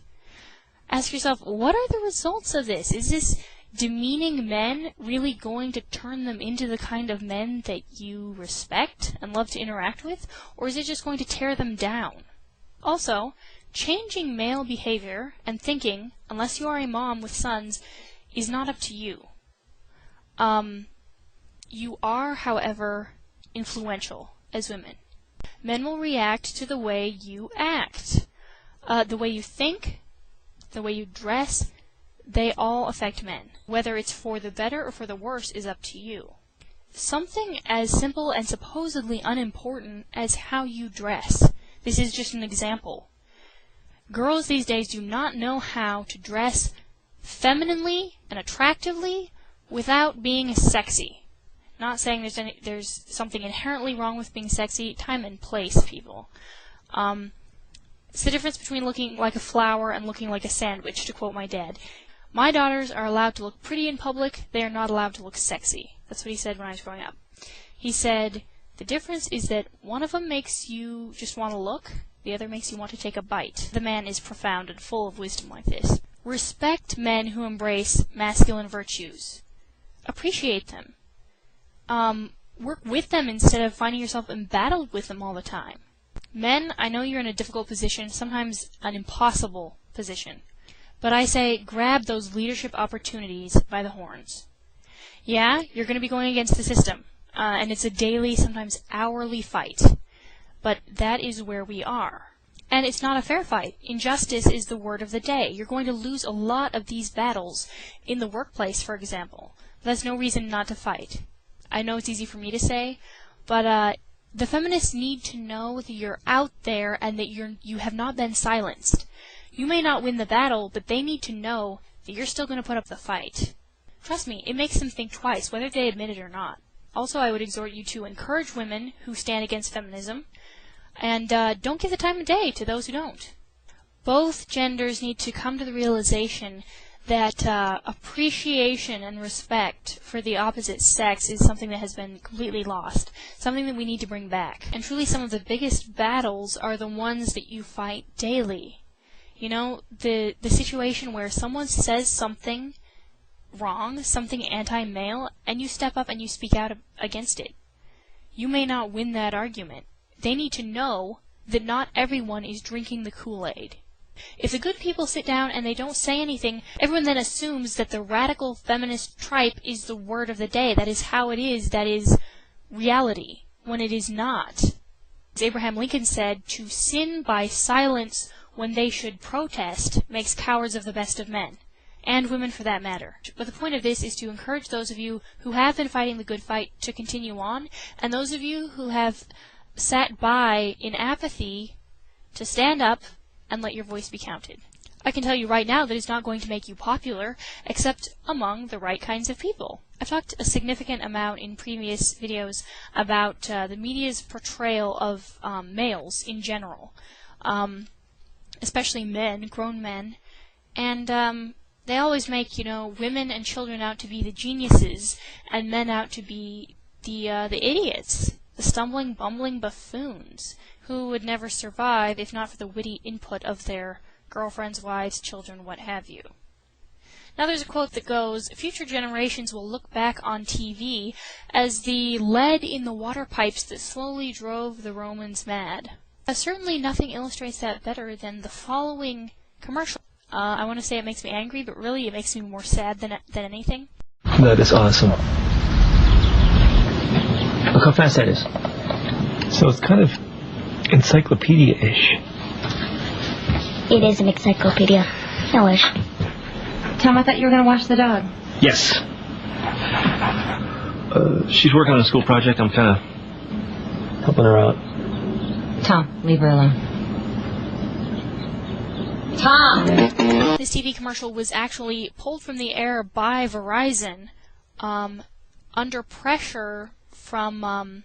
Ask yourself, what are the results of this? Is this demeaning men really going to turn them into the kind of men that you respect and love to interact with, or is it just going to tear them down? Also, changing male behavior and thinking, unless you are a mom with sons, is not up to you. You are, however, influential as women. Men will react to the way you act. The way you think, the way you dress, they all affect men. Whether it's for the better or for the worse is up to you. Something as simple and supposedly unimportant as how you dress. This is just an example. Girls these days do not know how to dress femininely and attractively without being sexy. Not saying there's something inherently wrong with being sexy. Time and place, people. It's the difference between looking like a flower and looking like a sandwich, to quote my dad. My daughters are allowed to look pretty in public. They are not allowed to look sexy. That's what he said when I was growing up. He said, the difference is that one of them makes you just want to look, the other makes you want to take a bite. The man is profound and full of wisdom like this. Respect men who embrace masculine virtues. Appreciate them. Work with them instead of finding yourself embattled with them all the time. Men, I know you're in a difficult position, sometimes an impossible position. But I say, grab those leadership opportunities by the horns. Yeah, you're going to be going against the system, and it's a daily, sometimes hourly fight. But that is where we are. And it's not a fair fight. Injustice is the word of the day. You're going to lose a lot of these battles in the workplace, for example. That's no reason not to fight. I know it's easy for me to say, but The feminists need to know that you're out there and that you have not been silenced. You may not win the battle, but they need to know that you're still going to put up the fight. Trust me, it makes them think twice, whether they admit it or not. Also, I would exhort you to encourage women who stand against feminism, and don't give the time of day to those who don't. Both genders need to come to the realization that appreciation and respect for the opposite sex is something that has been completely lost, something that we need to bring back. And truly some of the biggest battles are the ones that you fight daily. You know, the situation where someone says something wrong, something anti-male, and you step up and you speak out against it. You may not win that argument. They need to know that not everyone is drinking the Kool-Aid. If the good people sit down and they don't say anything, everyone then assumes that the radical feminist tripe is the word of the day. That is how it is. That is reality, when it is not. As Abraham Lincoln said, to sin by silence when they should protest makes cowards of the best of men, and women for that matter. But the point of this is to encourage those of you who have been fighting the good fight to continue on, and those of you who have sat by in apathy to stand up and let your voice be counted. I can tell you right now that it's not going to make you popular, except among the right kinds of people. I've talked a significant amount in previous videos about the media's portrayal of males in general, especially men, grown men, and they always make, women and children out to be the geniuses, and men out to be the idiots, the stumbling, bumbling buffoons, who would never survive if not for the witty input of their girlfriends, wives, children, what have you. Now there's a quote that goes, future generations will look back on TV as the lead in the water pipes that slowly drove the Romans mad. Certainly nothing illustrates that better than the following commercial. I want to say it makes me angry, but really it makes me more sad than anything. That is awesome. Look how fast that is. So it's kind of encyclopedia-ish. It is an encyclopedia. I wish. Tom, I thought you were going to watch the dog. Yes. She's working on a school project. I'm kind of helping her out. Tom, leave her alone. Tom! This TV commercial was actually pulled from the air by Verizon under pressure from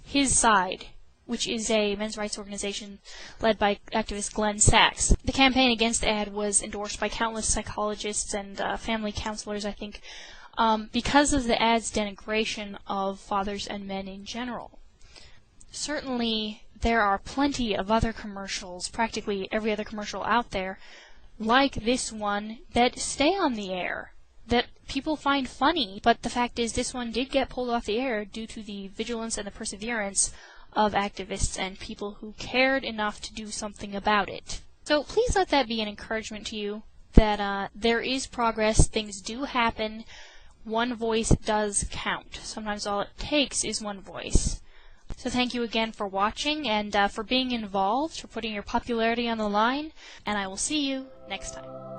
his side, which is a men's rights organization led by activist Glenn Sachs. The campaign against the ad was endorsed by countless psychologists and family counselors, I think, because of the ad's denigration of fathers and men in general. Certainly, there are plenty of other commercials, practically every other commercial out there, like this one, that stay on the air, that people find funny, but the fact is this one did get pulled off the air due to the vigilance and the perseverance of activists and people who cared enough to do something about it. So please let that be an encouragement to you that there is progress, things do happen, one voice does count. Sometimes all it takes is one voice. So thank you again for watching and for being involved, for putting your popularity on the line, and I will see you next time.